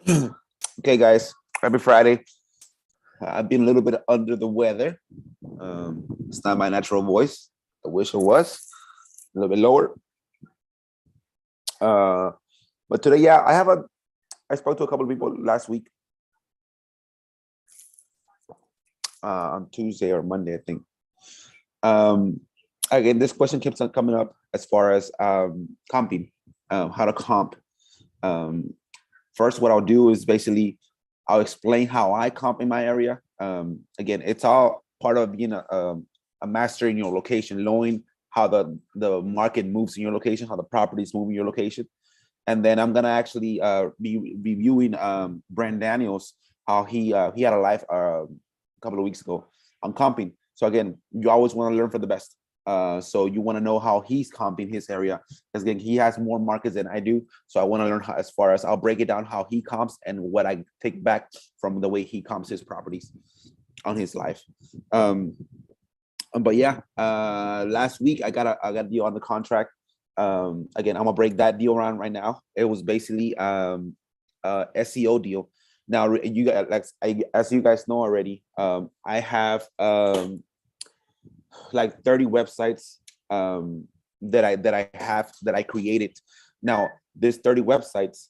Okay, guys, happy Friday. I've been a little bit under the weather. It's not my natural voice. I wish it was a little bit lower. Uh, but today, yeah, I spoke to a couple of people last week on Tuesday or Monday, I think. Um, Again, this question keeps on coming up as far as comping, how to comp. Um, First, what I'll do is basically I'll explain how I comp in my area. Again, it's all part of being a master in your location, knowing how the market moves in your location, how the properties move in your location. And then I'm gonna actually be reviewing Brent Daniels, how he had a live a couple of weeks ago on comping. So again, you always want to learn from the best. So you want to know how he's comping his area, because again, he has more markets than I do. So I want to learn how, as far as I'll break it down how he comps and what I take back from the way he comps his properties on his life. Um, but yeah, last week I got a deal on the contract. Again, I'm gonna break that deal around right now. It was basically SEO deal. Now you guys, as you guys know already, I have like 30 websites that I created. Now, there's 30 websites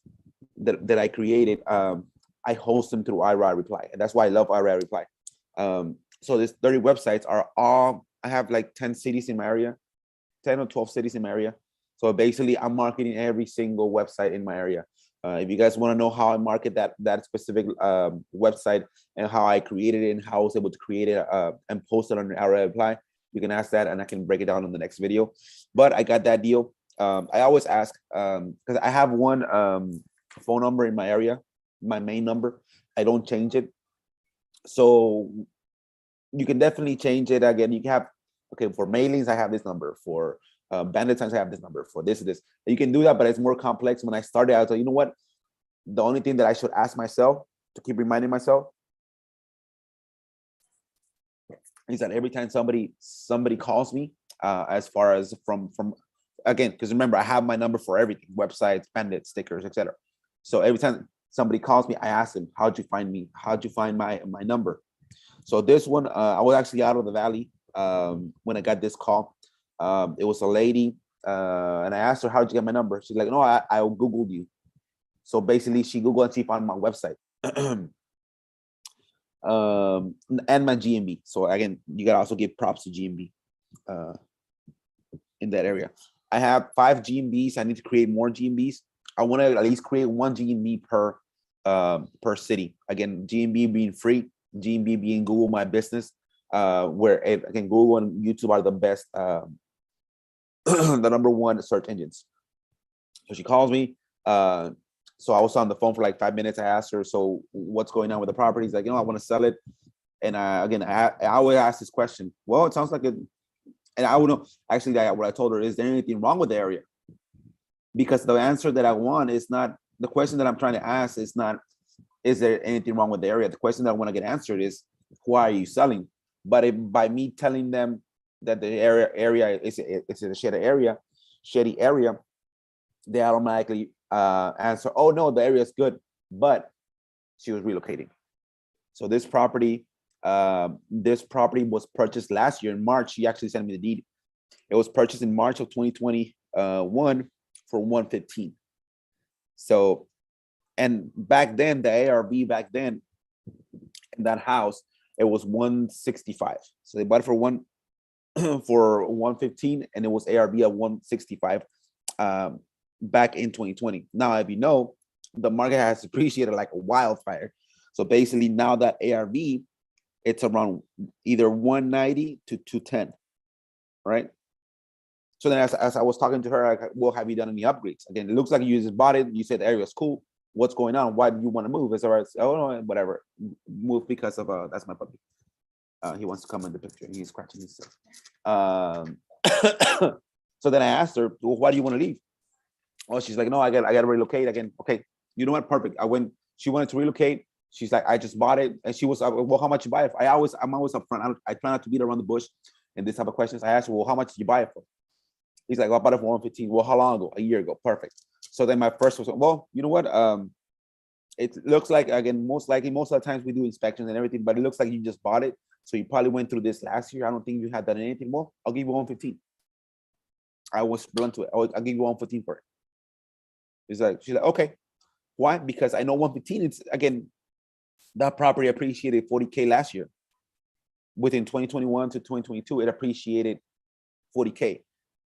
that I created. I host them through IRA Reply, and that's why I love IRA Reply. So these 30 websites are all, I have like 10 cities in my area, 10 or 12 cities in my area. So basically, I'm marketing every single website in my area. If you guys want to know how I market that specific website and how I created it and how I was able to create it and post it on IRA Reply, you can ask that and I can break it down in the next video. But I got that deal. I always ask, because I have one phone number in my area, my main number. I don't change it. So you can definitely change it. Again, you can have, okay, for mailings, I have this number. For bandit times, I have this number. For this. You can do that, but it's more complex. When I started, I was like, you know what? The only thing that I should ask myself to keep reminding myself is that every time somebody calls me, as far as from again, because remember, I have my number for everything: websites, bandits, stickers, etc. So every time somebody calls me, I ask them, how'd you find me? How'd you find my number? So this one, I was actually out of the valley when I got this call. It was a lady, and I asked her, how'd you get my number? She's like, no, I Googled you. So basically, she Googled and she found my website. And my GMB. So again, you gotta also give props to GMB in that area. I have 5 GMBs. I need to create more GMBs. I want to at least create 1 GMB per city. Again, GMB being free, GMB being Google My Business, where again Google and YouTube are the best, the number 1 search engines. So she calls me. So I was on the phone for like 5 minutes. I asked her, so what's going on with the property? He's like, I want to sell it. And again, I always ask this question. Well, it sounds like it. And I would know, actually, what I told her, is there anything wrong with the area? Because the answer that I want is not, the question that I'm trying to ask is not, is there anything wrong with the area? The question that I want to get answered is, why are you selling? But if by me telling them that the area is a shady area, they automatically answer, oh no, the area is good, but she was relocating. So this property was purchased last year in March. She actually sent me the deed. It was purchased in March of 2021 for 115. So, and back then, the ARV back then in that house, it was 165. So they bought it for 115, and it was ARV at 165 back in 2020. Now, if you know, the market has appreciated like a wildfire. So basically now that ARV, it's around either 190 to 210, right? So then as I was talking to her, like, well, have you done any upgrades? Again, it looks like you just bought it. You said the area is cool. What's going on? Why do you want to move? It's all right. Oh, no, whatever. Move because of, that's my puppy. He wants to come in the picture. He's scratching himself. So then I asked her, well, why do you want to leave? Oh, she's like, no, I got to relocate again. Okay, you know what? Perfect. She wanted to relocate. She's like, I just bought it. And she was, well, how much you buy it for? I'm always upfront. I try not to beat around the bush in this type of questions. I asked her, well, how much did you buy it for? He's like, well, I bought it for 115. Well, how long ago? A year ago. Perfect. So then my first was, well, you know what? It looks like, again, most likely, most of the times we do inspections and everything, but it looks like you just bought it. So you probably went through this last year. I don't think you had done anything. Well, I'll give you 115. I was blunt to it. I'll give you 115 for it. She's like, okay. Why? Because I know 115, it's, again, that property appreciated 40K last year. Within 2021 to 2022, it appreciated 40K.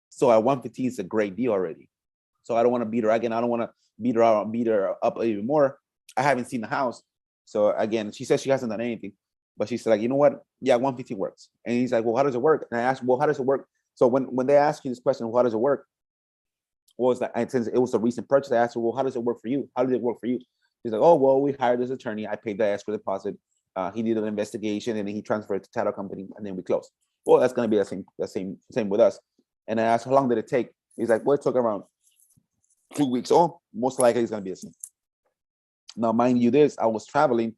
So at 115 is a great deal already. So I don't want to beat her. Again, I don't want to beat her up even more. I haven't seen the house. So again, she says she hasn't done anything, but she said, like, you know what? Yeah, 115 works. And he's like, well, how does it work? And I asked, well, how does it work? So when they ask you this question, well, how does it work? What was that? And since it was a recent purchase, I asked her, well, how does it work for you? How did it work for you? She's like, oh, well, we hired this attorney. I paid the escrow deposit. He did an investigation, and then he transferred it to title company, and then we closed. Well, that's going to be the same with us. And I asked, how long did it take? He's like, well, it took around 2 weeks. Oh, most likely it's going to be the same. Now, mind you, this, I was traveling,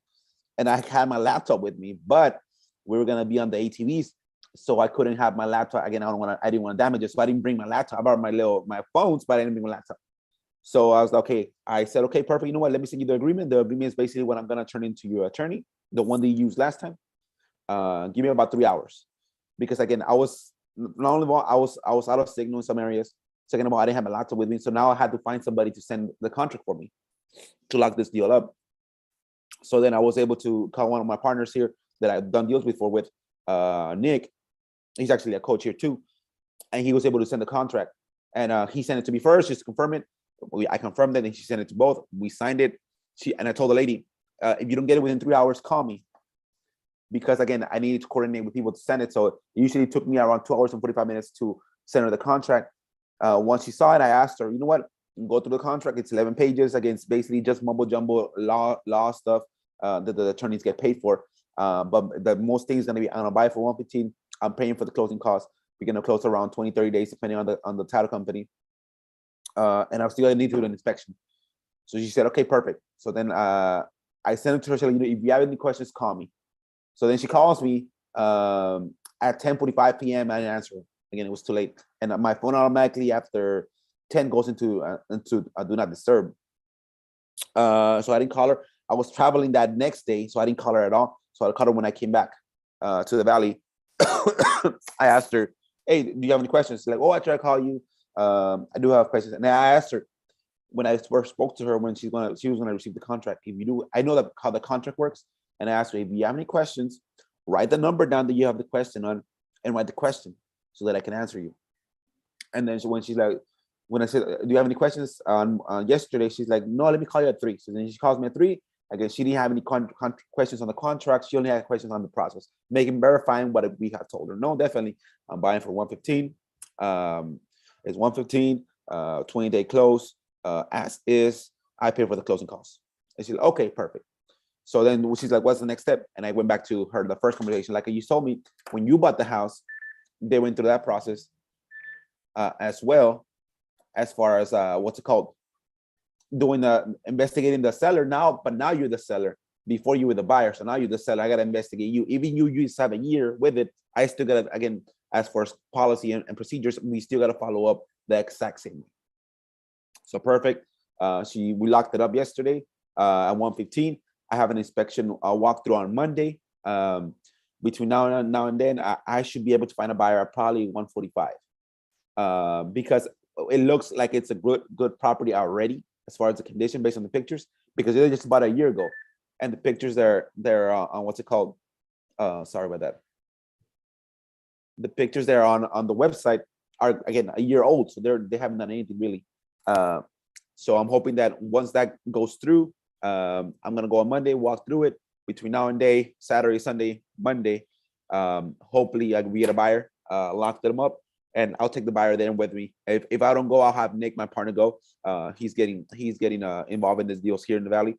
and I had my laptop with me, but we were going to be on the ATVs, so I couldn't have my laptop. Again, I didn't want to damage it, so I didn't bring my laptop. I brought my phones, but I didn't bring my laptop. So I was like, okay. I said, okay, perfect. You know what? Let me send you the agreement. The agreement is basically what I'm going to turn into your attorney, the one that you used last time. Give me about 3 hours, because again, I was not only I was out of signal in some areas. Second of all, I didn't have my laptop with me, so now I had to find somebody to send the contract for me to lock this deal up. So then I was able to call one of my partners here that I've done deals before with, Nick. He's actually a coach here too, and he was able to send the contract. And he sent it to me first just to confirm it. I confirmed it, and she sent it to both. We signed it. And I told the lady, if you don't get it within 3 hours, call me, because again, I needed to coordinate with people to send it. So it usually took me around 2 hours and 45 minutes to send her the contract. Once she saw it, I asked her, you know what? Go through the contract. It's 11 pages. Again, it's basically just mumbo jumbo law stuff that the attorneys get paid for. But the most thing is going to be, I'm going to buy it for 115. I'm paying for the closing costs. We're going to close around 20, 30 days, depending on the title company. And I'm still going to need to do an inspection. So she said, okay, perfect. So then I sent it to her. She said, you know, if you have any questions, call me. So then she calls me at 10:45 p.m. I didn't answer her. Again, it was too late. And my phone automatically after 10 goes into do not disturb. So I didn't call her. I was traveling that next day, so I didn't call her at all. So I called her when I came back to the valley. I asked her, hey, do you have any questions? She's like, oh, I tried to call you. I do have questions. And I asked her when I first spoke to her when she was gonna receive the contract. If you do, I know that how the contract works. And I asked her, if you have any questions, write the number down that you have the question on, and write the question so that I can answer you. And then when I said, do you have any questions on yesterday? She's like, no, let me call you at 3. So then she calls me at 3. Again, she didn't have any questions on the contract. She only had questions on the process, verifying what we had told her. No, definitely, I'm buying for 115. It's 115, 20-day close, as is. I pay for the closing costs. And she's like, okay, perfect. So then she's like, what's the next step? And I went back to her, the first conversation. Like you told me, when you bought the house, they went through that process as well, as far as what's it called? Doing investigating the seller now, but now you're the seller. Before you were the buyer, so now you're the seller. I gotta investigate you. Even you just have a year with it. I still gotta, again, as far as policy and procedures, we still gotta follow up the exact same way. So perfect. We locked it up yesterday at 1:15. I have an inspection walkthrough on Monday. Between now and then, I should be able to find a buyer at probably 145, because it looks like it's a good property already as far as the condition based on the pictures, because it was just about a year ago, and the pictures they're on what's it called? Sorry about that. The pictures there on the website are, again, a year old, so they haven't done anything really. So I'm hoping that once that goes through, I'm gonna go on Monday, walk through it between now and day, Saturday, Sunday, Monday. Hopefully we get a buyer, lock them up, and I'll take the buyer there with me. If I don't go, I'll have Nick, my partner, go. He's getting involved in these deals here in the valley.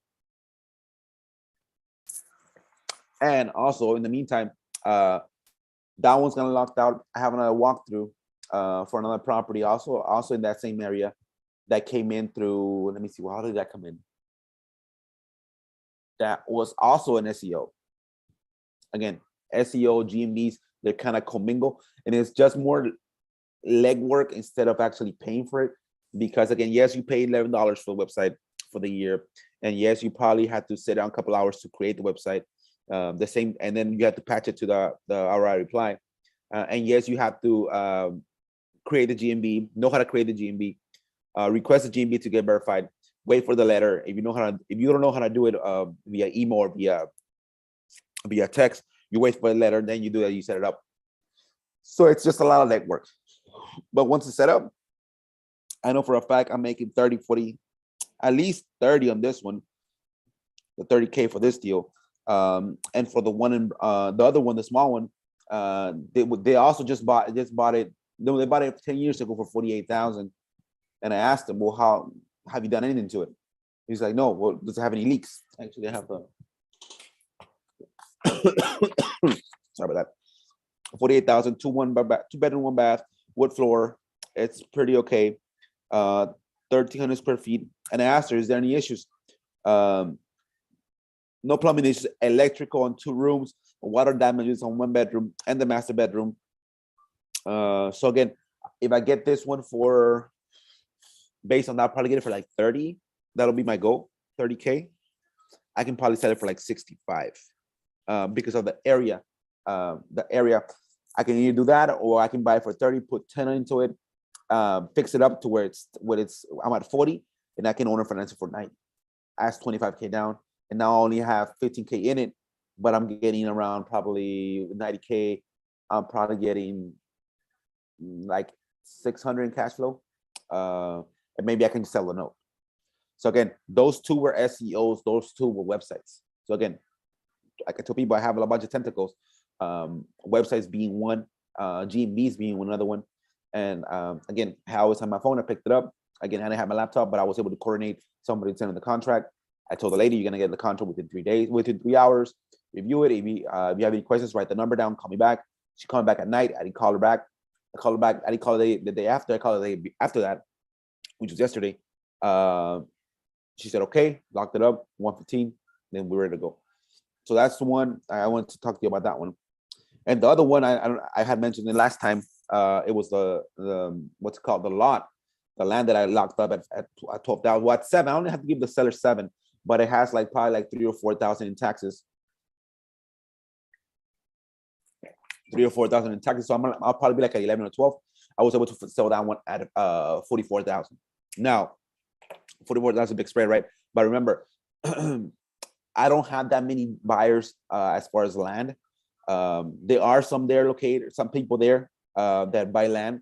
And also in the meantime, that one's gonna locked out. I have another walkthrough for another property, also in that same area, that came in through. Let me see, how did that come in? That was also an SEO. Again, SEO, GMBs, they're kind of commingle, and it's just more legwork instead of actually paying for it. Because again, yes, you pay $11 for the website for the year. And yes, you probably had to sit down a couple hours to create the website. The same, and then you have to patch it to the ROI reply. And yes, you have to create the GMB, know how to create the GMB, request the GMB to get verified, wait for the letter. If you don't know how to do it via email or via text, you wait for the letter, then you do that, you set it up. So it's just a lot of legwork. But once it's set up, I know for a fact I'm making 30, 40, at least 30 on this one, the 30K for this deal. And for the one in the other one, the small one, they also just bought it. They bought it 10 years ago for 48,000. And I asked them, well, how have you done anything to it? He's like, no. Well, does it have any leaks? Actually, I have the sorry about that. 48,000, two bedroom, one bath, wood floor. It's pretty okay. 1,300 square feet. And I asked her, is there any issues? No plumbing issues, electrical on 2 rooms, water damages on 1 bedroom and the master bedroom. So again, if I get this one for, based on that, I'll probably get it for like 30. That'll be my goal, 30K. I can probably sell it for like 65 because of the area. I can either do that or I can buy it for 30, put 10 into it, fix it up to where I'm at 40, and I can owner finance it for 90. Ask 25K down, and now I only have 15K in it, but I'm getting around probably 90K. I'm probably getting like 600 in cash flow, and maybe I can sell the note. So again, those 2 were SEOs, those 2 were websites. So again, like I tell people, I have a bunch of tentacles. Websites being one, GMBs being another one. And again, I always have my phone. I picked it up. Again, I didn't have my laptop, but I was able to coordinate somebody sending the contract. I told the lady, you're gonna get the contract within 3 days, within 3 hours. Review it. If you have any questions, write the number down. Call me back. She called me back at night. I didn't call her back. I didn't call her the day after. I called her the day after that, which was yesterday. She said okay, locked it up. 1:15. Then we're ready to go. So that's the one I wanted to talk to you about. That one. And the other one I had mentioned the last time, it was the what's it called, the land that I locked up at 12,000. Well, at 7, I only have to give the seller 7, but it has like probably like 3,000 or 4,000 in taxes. 3,000 or 4,000 in taxes. So I'll probably be like at 11 or 12. I was able to sell that one at 44,000. Now, 44,000 is a big spread, right? But remember, I don't have that many buyers as far as land. There are some people there that buy land.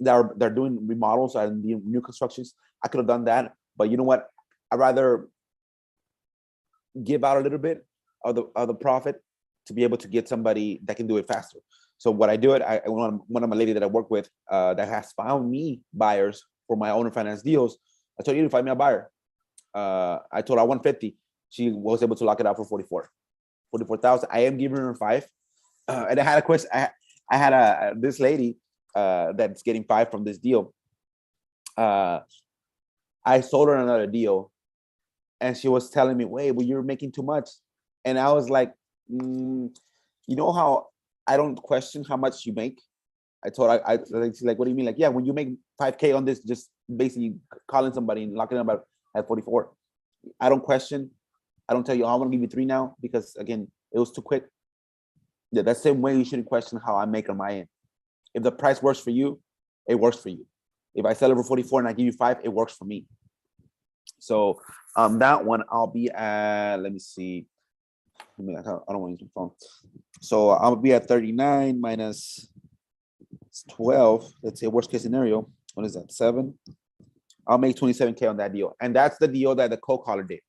They're doing remodels and new constructions. I could have done that, but you know what? I'd rather give out a little bit of the profit to be able to get somebody that can do it faster. So what I do, one of my lady that I work with that has found me buyers for my owner finance deals. I told you to find me a buyer. I told her 150. She was able to lock it out for 44,000. I am giving her 5. And I had a question. I had this lady that's getting 5 from this deal. I sold her another deal, and she was telling me, "Wait, well, you're making too much." And I was like, you know how I don't question how much you make. I told her, she's like, "What do you mean?" Like, yeah, when you make 5K on this, just basically calling somebody and locking them up at 44. I don't question. I don't tell you, oh, I'm gonna give you 3 now, because again, it was too quick. Yeah, that same way you shouldn't question how I make on my end. If the price works for you, it works for you. If I sell it for 44 and I give you 5, it works for me. So that one I'll be at, let me see. I don't want to use my phone. So I'll be at 39 minus 12. Let's say worst case scenario. What is that? 7. I'll make 27K on that deal. And that's the deal that the cold caller did.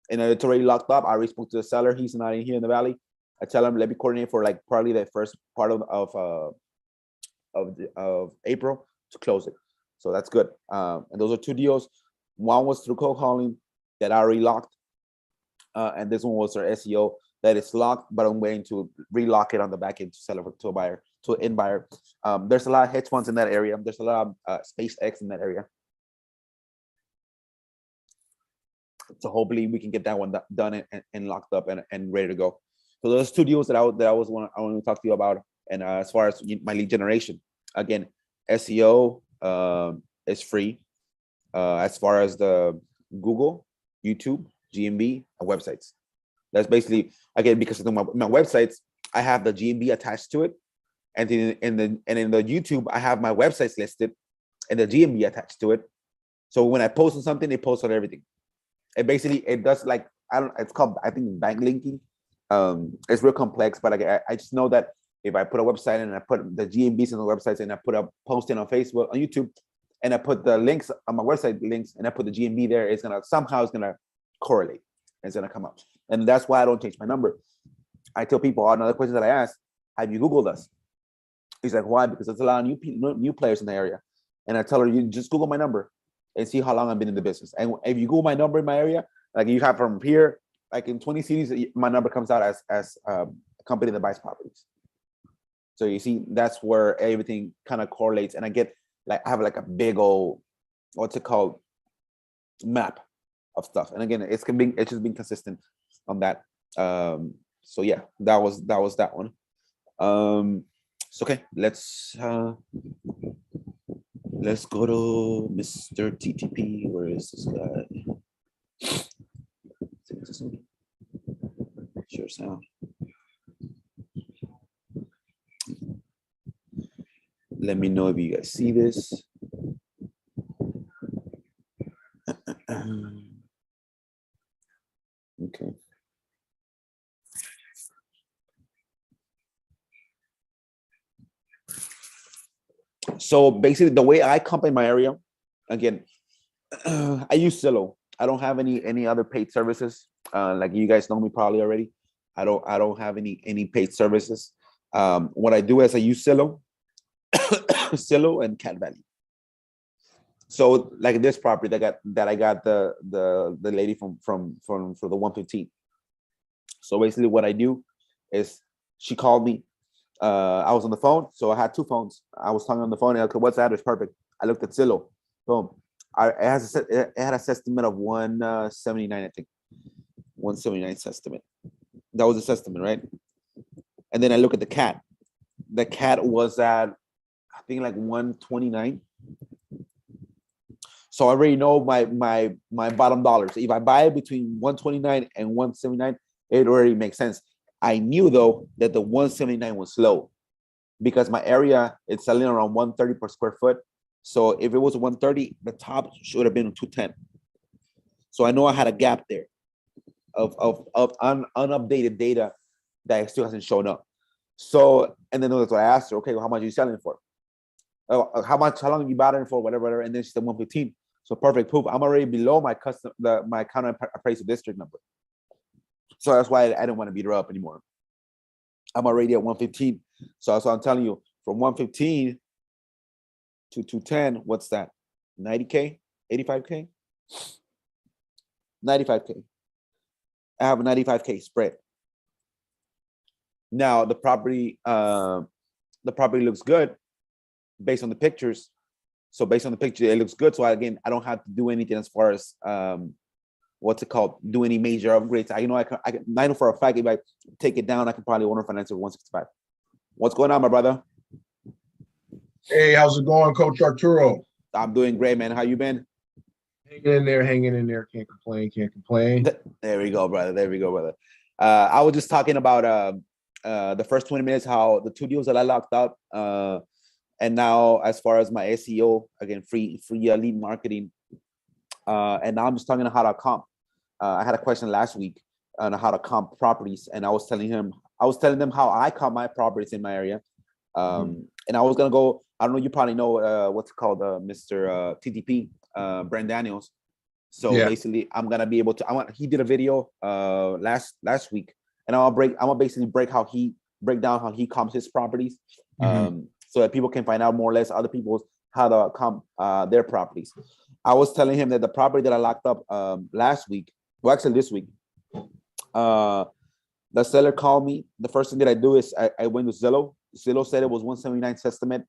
And it's already locked up. I already spoke to the seller. He's not in here in the valley. I tell him, let me coordinate for like probably the first part of April to close it. So that's good. And those are 2 deals. One was through cold calling that I already locked. And this one was our SEO that is locked, but I'm waiting to relock it on the back end to sell it to a buyer, to an end buyer. There's a lot of hedge funds in that area. There's a lot of SpaceX in that area. So hopefully we can get that one done and locked up and ready to go. So those 2 deals that I want to talk to you about. And as far as my lead generation, again, SEO is free. As far as the Google, YouTube, GMB, and websites. That's basically, again, because of my websites, I have the GMB attached to it, and in the YouTube, I have my websites listed and the GMB attached to it. So when I post on something, they post on everything. And basically, it does like it's called, I think, bank linking. It's real complex, but I just know that if I put a website and I put the GMBs on the websites and I put a posting on Facebook, on YouTube, and I put the links on my website links and I put the GMB there, it's gonna correlate. It's gonna come up, and that's why I don't change my number. I tell people, another question that I ask: have you Googled us? He's like, why? Because there's a lot of new players in the area, and I tell her, you just Google my number and see how long I've been in the business. And if you Google my number in my area, like you have from here, like in 20 cities, my number comes out as a company that buys properties. So you see, that's where everything kind of correlates. And I have like a big old, what's it called, map of stuff. And again, it's just been consistent on that. So yeah, that was that one. So okay, let's go to Mr. TTP. Where is this guy? Sure sound. Let me know if you guys see this. Okay. So basically, the way I comp in my area, again, I use Zillow. I don't have any other paid services. Like you guys know me probably already. I don't have any paid services. What I do is I use Zillow, Zillow and Cat Valley. So like this property that I got the lady from for the 115. So basically, what I do is she called me. I was on the phone, so I had two phones. I was talking on the phone, and okay, what's the address? Perfect. I looked at Zillow. Boom. It had a estimate of 179, I think. 179 estimate. That was the estimate, right? And then I look at the cat. The cat was at, I think, like 129. So I already know my bottom dollars. If I buy it between 129 and 179, it already makes sense. I knew though that the 179 was low because my area, it's selling around 130 per square foot. So if it was 130, the top should have been 210. So I know I had a gap there of unupdated data that still hasn't shown up. So, and then that's what I asked her, okay, well, how much are you selling it for? Oh, how long have you bought it for? Whatever. And then she said 115. So perfect, poof. I'm already below my my counter appraisal district number. So that's why I didn't want to beat her up anymore. I'm already at 115. So that's what I'm telling you. From 115 to 210, what's that? 90K? 85K? 95K. I have a 95K spread. Now the property looks good based on the pictures. So based on the picture, it looks good. So again, I don't have to do anything as far as what's it called? Do any major upgrades. I know for a fact if I take it down, I can probably owner finance it for 165. What's going on, my brother? Hey, how's it going, Coach Arturo? I'm doing great, man. How you been? Hanging in there. Can't complain. There we go, brother. I was just talking about the first 20 minutes, how the two deals that I locked up. And now as far as my SEO, again, free lead marketing. And now I'm just talking on how to comp. I had a question last week on how to comp properties, and I was telling them how I comp my properties in my area. And I was gonna go. I don't know. You probably know what's called Mr. TTP, Brent Daniels. So yeah. Basically, I'm gonna be able to. He did a video last week, and I'm gonna basically break down how he comps his properties, so that people can find out more or less other people's how to comp their properties. I was telling him that the property that I locked up last week, well, actually this week, the seller called me. The first thing that I do is I went to Zillow. Zillow said it was 179 estimate.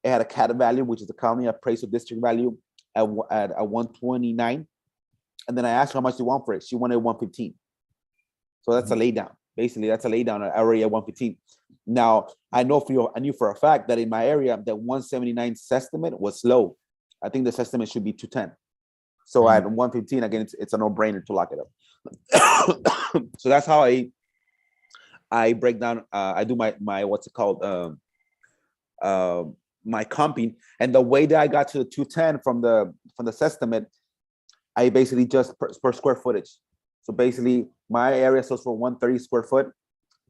It had a CAT value, which is the county appraisal district value, at 129. And then I asked her how much she want for it. She wanted 115. So that's a lay down. Basically, that's a lay down area at 115. Now I knew for a fact that in my area that 179 estimate was low. I think this estimate should be 210. So at 115, again, it's a no-brainer to lock it up. So that's how I break down. I do my what's it called? My comping, and the way that I got to the 210 from the estimate, I basically just per square footage. So basically, my area sells for 130 square foot,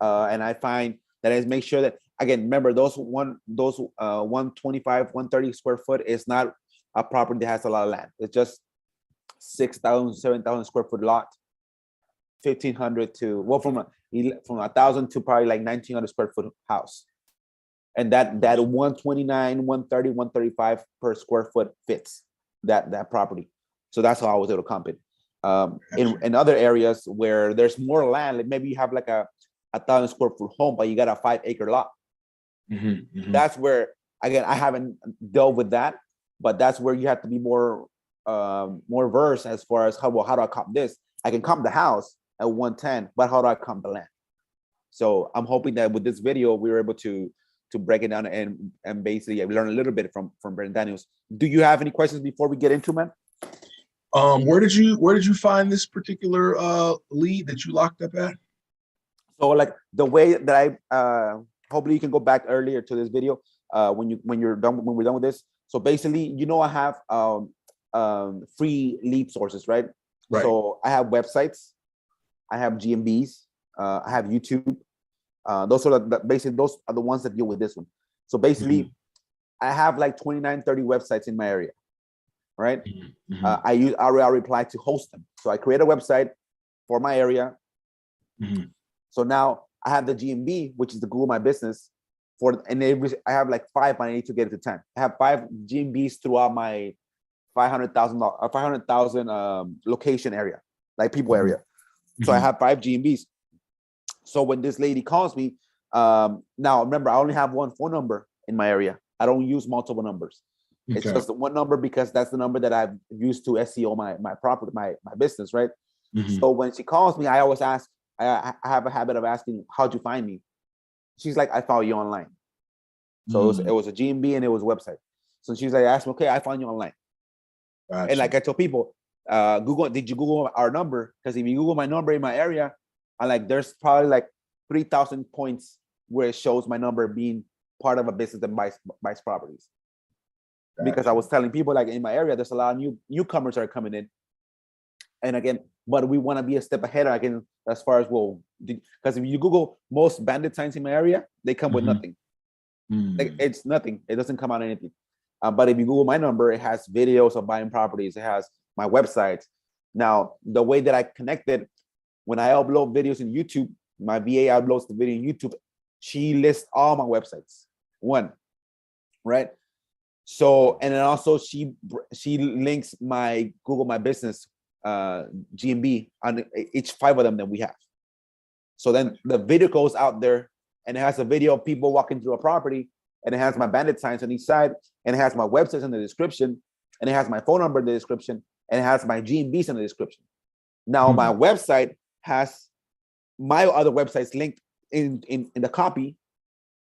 and I find that I make sure that, again, remember those 125, 130 square foot is not a property that has a lot of land. It's just 6,000, 7,000 square foot lot, 1,500 to from 1,000 to probably like 1,900 square foot house. And that 129, 130, 135 per square foot fits that property. So that's how I was able to comp it. In other areas where there's more land, like maybe you have like a 1,000 square foot home, but you got a 5-acre lot. That's where, again, I haven't dealt with that, but that's where you have to be more versed as far as how do I comp this? I can comp the house at 110, but how do I comp the land? So I'm hoping that with this video, we were able to break it down and basically learn a little bit from Brent Daniels. Do you have any questions before we get into, man? Where did you find this particular lead that you locked up at? So like the way that I hopefully you can go back earlier to this video when we're done with this. So basically, I have free lead sources, right? So I have websites, I have GMBs, I have YouTube. Those are those are the ones that deal with this one. So basically, I have like 29, 30 websites in my area, right? I reply to host them. So I create a website for my area. So now I have the GMB, which is the Google My Business, I have like 5, but I need to get it to 10. I have 5 GMBs throughout my 500,000 location area, like people area. So I have 5 GMBs. So when this lady calls me, now remember, I only have one phone number in my area. I don't use multiple numbers. It's just one number because that's the number that I've used to SEO my property, my business, right? So when she calls me, I always ask, I have a habit of asking, how'd you find me? She's like, I found you online. So it was a GMB and it was a website. So she's like, ask me, okay, I found you online. Gotcha. And like I tell people, did you Google our number? Because if you Google my number in my area, there's probably like 3,000 points where it shows my number being part of a business that buys properties. Gotcha. Because I was telling people, like in my area, there's a lot of newcomers that are coming in. And again, but we want to be a step ahead again as far as because if you Google most bandit signs in my area, they come with nothing. Like, it's nothing. It doesn't come out anything. But if you Google my number, it has videos of buying properties. It has my website. Now, the way that I connected, when I upload videos in YouTube, my VA uploads the video in YouTube. She lists all my websites. One, right? So, and then also she links my Google My Business GMB on each 5 of them that we have. So then the video goes out there and it has a video of people walking through a property, and it has my bandit signs on each side, and it has my websites in the description, and it has my phone number in the description, and it has my GMBs in the description. Now my website has my other websites linked in the copy,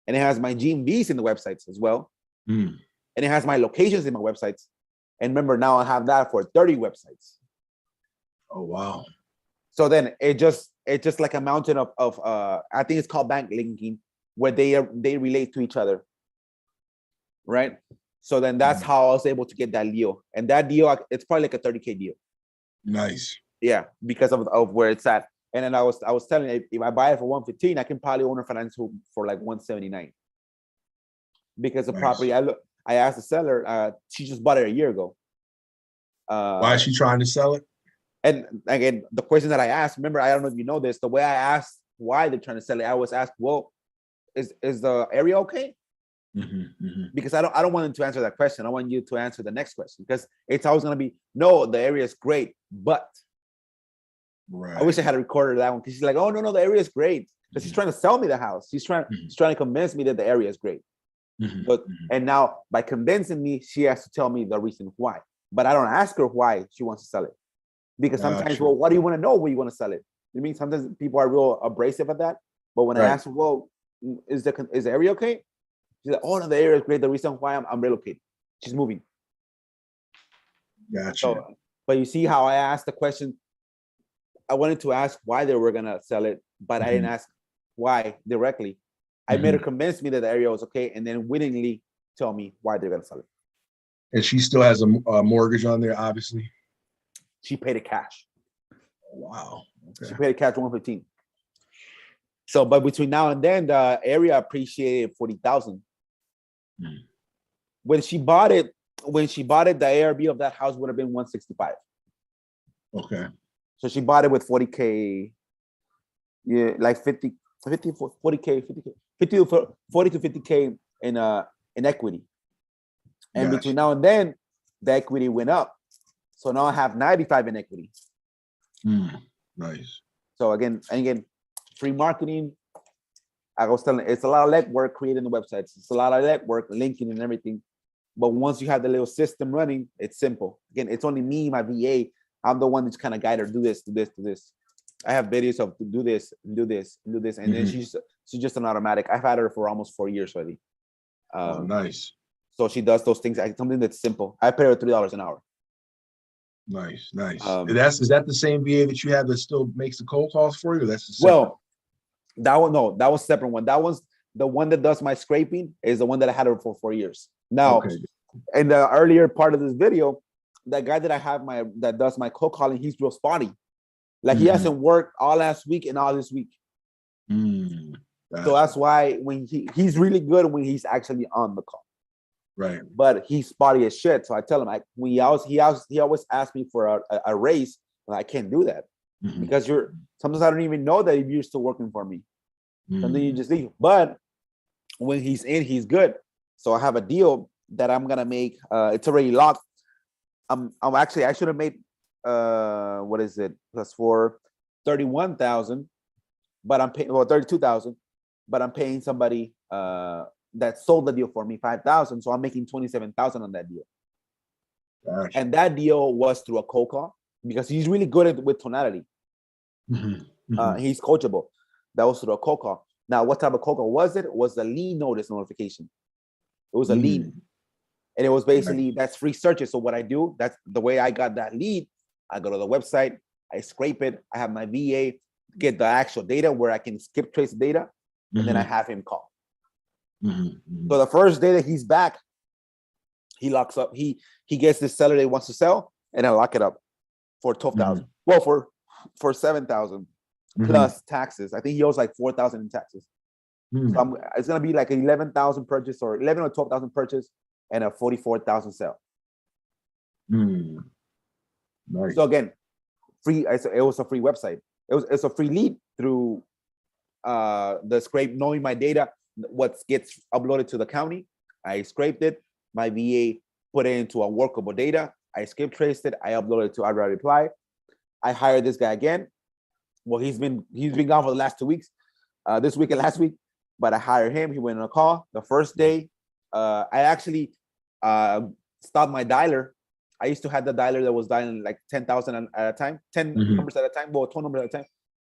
and it has my GMBs in the websites as well. And it has my locations in my websites. And remember, now I have that for 30 websites. Oh, wow. So then it's just like a mountain of I think it's called bank linking, where they relate to each other. Right. So then that's how I was able to get that deal. And that deal, it's probably like a 30K deal. Nice. Yeah, because of where it's at. And then I was telling you, if I buy it for 115, I can probably owner finance for like 179. Because the property, I asked the seller, she just bought it a year ago. Why is she trying to sell it? And again, the question that I asked, remember, I don't know if you know this, the way I asked why they're trying to sell it, I always ask, well, is the area okay? Because I don't want them to answer that question. I want you to answer the next question, because it's always going to be, no, the area is great, but I wish I had recorded that one, because she's like, oh, no, the area is great. Because she's trying to sell me the house. She's trying to convince me that the area is great. But and now by convincing me, she has to tell me the reason why. But I don't ask her why she wants to sell it. Because sometimes, well, what do you want to know where you want to sell it? You mean sometimes people are real abrasive at that. But when I ask her, well, is the area okay? She's like, oh, no, the area is great. The reason why I'm relocating. She's moving. Gotcha. So But you see how I asked the question. I wanted to ask why they were gonna sell it, but I didn't ask why directly. I made her convince me that the area was okay, and then willingly tell me why they're gonna sell it. And she still has a mortgage on there, obviously. She paid it cash. Wow. Okay. She paid it cash 115. So, but between now and then, the area appreciated 40,000. When she bought it, the ARB of that house would have been 165. Okay. So she bought it with 40K, yeah, like 40K, 40 to 50K in equity. And between now and then, the equity went up. So now I have 95 in equity. Nice. So again, free marketing. I was telling, it's a lot of legwork creating the websites. It's a lot of legwork, linking and everything. But once you have the little system running, it's simple. Again, it's only me, my VA. I'm the one that's kind of guide her, do this, do this, do this. I have videos of do this, do this, do this, and then she's just an automatic. I've had her for almost 4 years already. Nice. So she does those things. Something that's simple. I pay her $3 an hour. Nice. Is that the same VA that you have that still makes the cold calls for you? Or that's the that was separate one. That was the one that does my scraping is the one that I had her for 4 years. Now, in the earlier part of this video, that guy that I have that does my cold calling, he's real spotty. Like he hasn't worked all last week and all this week. So that's why when he's really good when he's actually on the call. Right. But he's spotty as shit. So I tell him, he always asks me for a raise. And I can't do that because sometimes I don't even know that you're still working for me. Sometimes you just leave. But when he's in, he's good. So I have a deal that I'm gonna make. It's already locked. I should have made what is it plus for 31,000, but I'm paying 32,000, but I'm paying somebody that sold the deal for me 5,000, so I'm making 27,000 on that deal. Gotcha. And that deal was through a cold call because he's really good with tonality. He's coachable. That was through a cold call. Now, what type of cold call was it? It was a lien notice notification. It was a lien. And it was basically, that's free searches. So what I do, that's the way I got that lead. I go to the website, I scrape it. I have my VA get the actual data where I can skip trace the data. And then I have him call. So the first day that he's back, he locks up. He gets this seller that he wants to sell, and I lock it up for 12,000. Well, for 7,000 plus taxes. I think he owes like 4,000 in taxes. So it's gonna be like 11,000 purchase or 11 or 12,000 purchase and a 44,000 sale. Nice. So again, free. It was a free website. It's a free lead through the scrape, knowing my data, what gets uploaded to the county. I scraped it. My VA put it into a workable data. I skip traced it. I uploaded it to Outright Reply. I hired this guy again. Well, he's been gone for the last 2 weeks, this week and last week. But I hired him. He went on a call. The first day, I actually stopped my dialer. I used to have the dialer that was dialing like 10,000 at a time, 10 numbers at a time, well, 12 numbers at a time.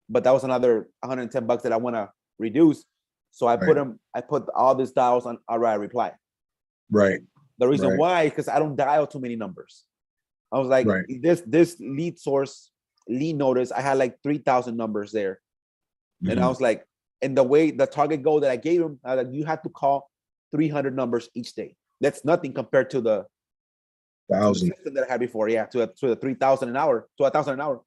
But that was another $110 that I want to reduce. So I put all these dials on Outright Reply. Right. The reason why is because I don't dial too many numbers. I was like, this lead source, lead notice, I had like 3,000 numbers there. And I was like, and the way the target goal that I gave him, I was like, you have to call 300 numbers each day. That's nothing compared to the 1,000 that I had before. Yeah, to the 3,000 an hour, to 1,000 an hour.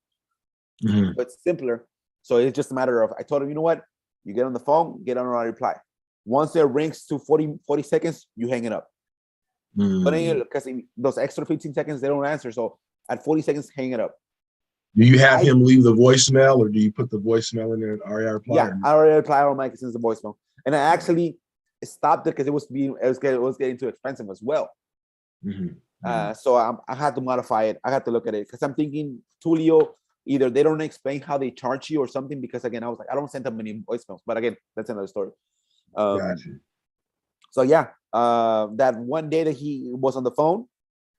But it's simpler. So it's just a matter of, I told him, you know what? You get on the phone, get on a reply. Once it rings to 40 seconds, you hang it up. But then, because those extra 15 seconds, they don't answer. So at 40 seconds, hang it up. Do you have him leave the voicemail, or do you put the voicemail in there and REI reply? Yeah, I already reply on my since the voicemail. And I actually stopped it because it was getting too expensive as well. So I had to modify it. I had to look at it because I'm thinking Tulio, either they don't explain how they charge you or something, because again, I was like, I don't send them many voicemails. But again, that's another story. Gotcha. So yeah, that one day that he was on the phone,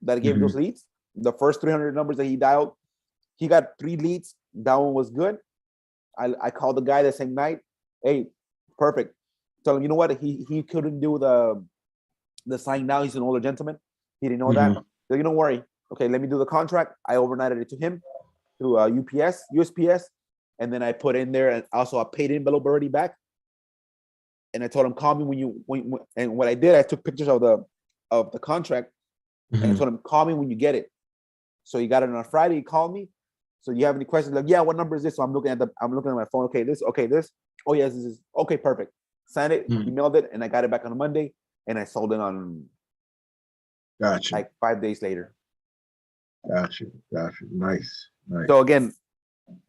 that gave those leads, the first 300 numbers that he dialed, he got 3 leads. That one was good. I called the guy the same night. Hey, perfect. Tell him, you know what? He couldn't do the sign now. He's an older gentleman. He didn't know that. So you don't worry. Okay, let me do the contract. I overnighted it to him through USPS, and then I put in there, and also I paid envelope already back. And I told him, call me and what I did, I took pictures of the contract, and I told him, call me when you get it. So he got it on a Friday. He called me. So you have any questions? Like, yeah, what number is this? So I'm looking at my phone. Okay, this. Oh yes, this is okay. Perfect. Signed it, emailed it, and I got it back on a Monday, and I sold it on. Gotcha. Like 5 days later. Gotcha. Nice. So again,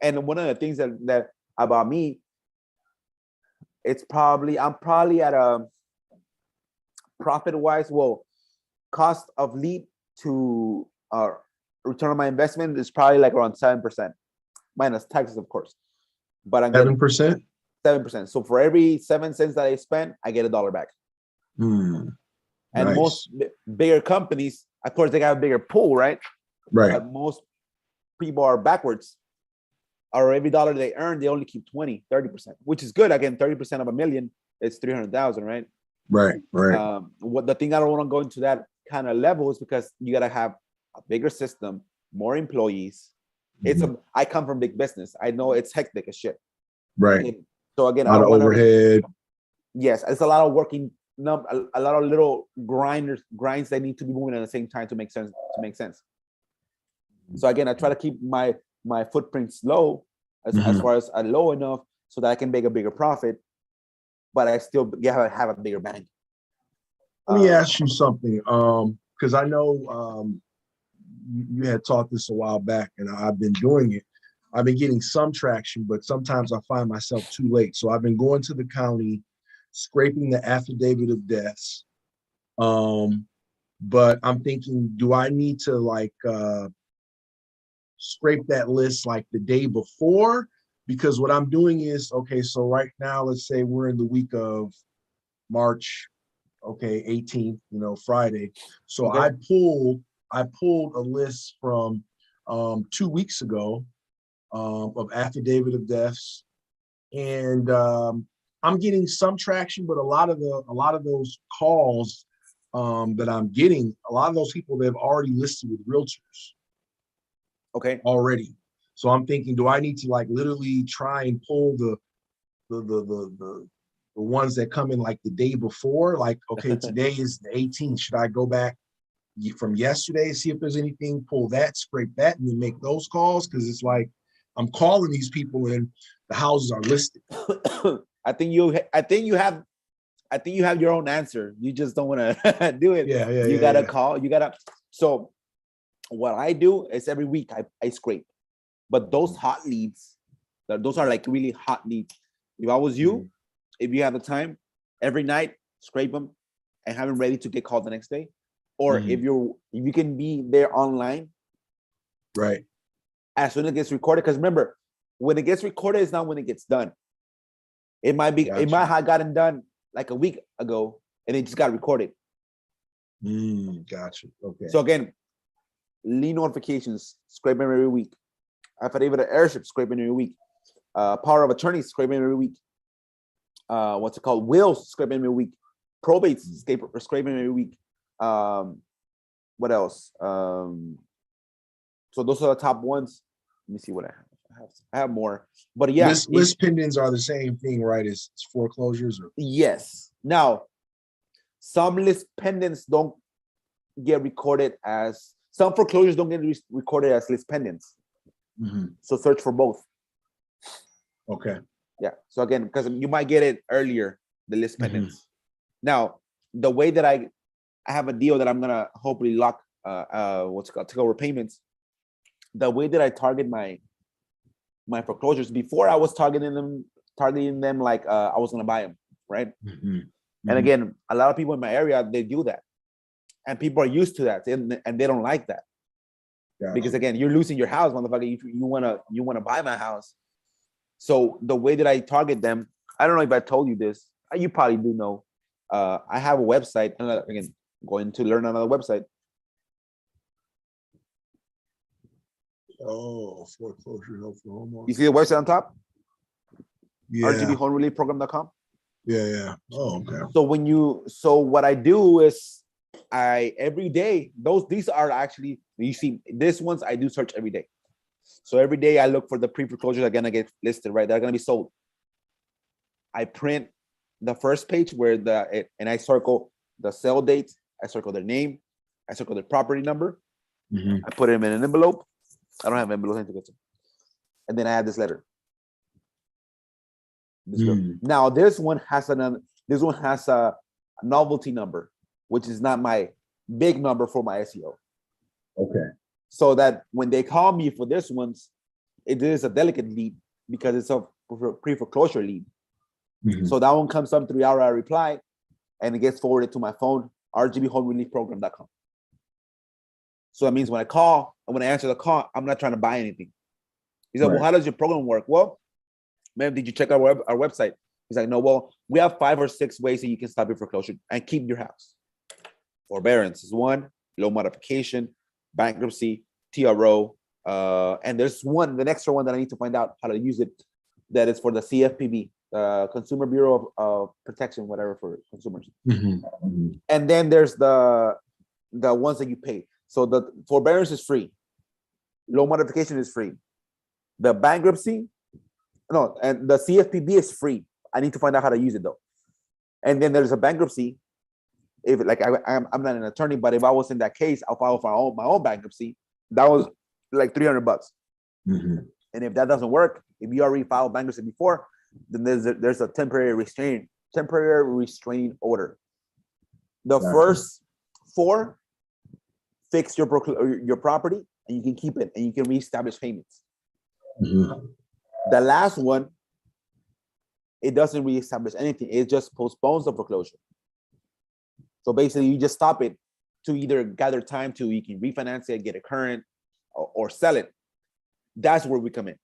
and one of the things that about me, I'm probably at a profit wise, cost of lead to return on my investment is probably like around 7%, minus taxes, of course. But I'm 7%. 7%. So for every 7 cents that I spend, I get $1 back. And Nice. most bigger companies, of course, they got a bigger pool, right? Right. But most people are backwards. Or every dollar they earn, they only keep 20, 30%, which is good. Again, 30% of $1 million is 300,000, right? Right. What the thing I don't want to go into that kind of level is because you got to have a bigger system, more employees. I come from big business. I know it's hectic as shit. Right. So again, a lot of overhead. Yes, it's a lot of working. A lot of little grinds that need to be moving at the same time to make sense. So again, I try to keep my footprints low as far as low enough so that I can make a bigger profit, but I still have a bigger bank. Let me ask you something, because I know you had taught this a while back, and I've been doing it. I've been getting some traction, but sometimes I find myself too late. So I've been going to the county, scraping the affidavit of deaths. But I'm thinking, do I need to like scrape that list like the day before? Because what I'm doing is, okay, so right now, let's say we're in the week of March, 18th, Friday. So okay. I pulled a list from 2 weeks ago of affidavit of deaths, and I'm getting some traction, but a lot of those calls that I'm getting, a lot of those people they've already listed with realtors. Okay. Already. So I'm thinking, do I need to like literally try and pull the ones that come in like the day before? Like, okay, today is the 18th. Should I go back from yesterday, see if there's anything, pull that, scrape that, and then make those calls? Because it's like I'm calling these people and the houses are listed. I think you have your own answer. You just don't want to do it. Yeah. You gotta call. So what I do is every week I scrape, but those hot leads, those are like really hot leads. If I was you, if you have the time, every night scrape them and have them ready to get called the next day. Or if you can be there online, right? As soon as it gets recorded, because remember, when it gets recorded, it's not when it gets done. It might have gotten done like a week ago, and it just got recorded. Gotcha. Okay. So again, lien notifications, scraping every week. Affidavit of heirship, scraping every week. Power of attorney, scraping every week. What's it called? Wills, scraping every week. Probates, scraping every week. What else? So those are the top ones. Let me see what I have. I have more, but yeah, list pendants are the same thing, right? As foreclosures, or yes. Now, some list pendants don't get recorded as some foreclosures don't get recorded as list pendants. So search for both. Okay. Yeah. So again, because you might get it earlier, the list pendants. Now, the way that I have a deal that I'm gonna hopefully lock take over payments. The way that I target my foreclosures, before I was targeting them like I was gonna buy them, right? And again, a lot of people in my area, they do that, and people are used to that, and they don't like that. Gotcha. Because again, you're losing your house, motherfucker. You wanna buy my house. So the way that I target them, I don't know if I told you this. You probably do know. I have a website, and again, going to learn another website. Oh, foreclosure help for homeowners. You see the website on top? Yeah. RGBHomeReliefProgram.com. Yeah. Oh, okay. So what I do is every day, these are actually, you see, this ones I do search every day. So every day I look for the pre-foreclosures that are gonna get listed, right? They're gonna be sold. I print the first page and I circle the sale date, I circle their name, I circle their property number, I put them in an envelope. I don't have envelopes, and then I add this letter. Now this one has a novelty number, which is not my big number for my SEO. Okay. So that when they call me for this ones, it is a delicate lead because it's a pre-foreclosure lead. So that one comes up 3 hour I reply, and it gets forwarded to my phone, rgbhomereliefprogram.com. So that means when I call and when I answer the call, I'm not trying to buy anything. He said, well, how does your program work? Well, man, did you check our website? He's like, no, well, we have 5 or 6 ways that you can stop your foreclosure and keep your house. Forbearance is one, loan modification, bankruptcy, TRO, and there's the next one that I need to find out how to use it. That is for the CFPB, Consumer Bureau of Protection, whatever, for consumers. And then there's the ones that you pay. So the forbearance is free, loan modification is free, the bankruptcy, and the CFPB is free. I need to find out how to use it though. And then there's a bankruptcy. If like I'm not an attorney, but if I was in that case, I'll file for my own bankruptcy. That was like $300. And if that doesn't work, if you already filed bankruptcy before, then there's a temporary restraining order. The first 4 fix your property, and you can keep it, and you can reestablish payments. The last one, it doesn't reestablish anything. It just postpones the foreclosure. So basically, you just stop it to either gather time to you can refinance it, get it current, or sell it. That's where we come in.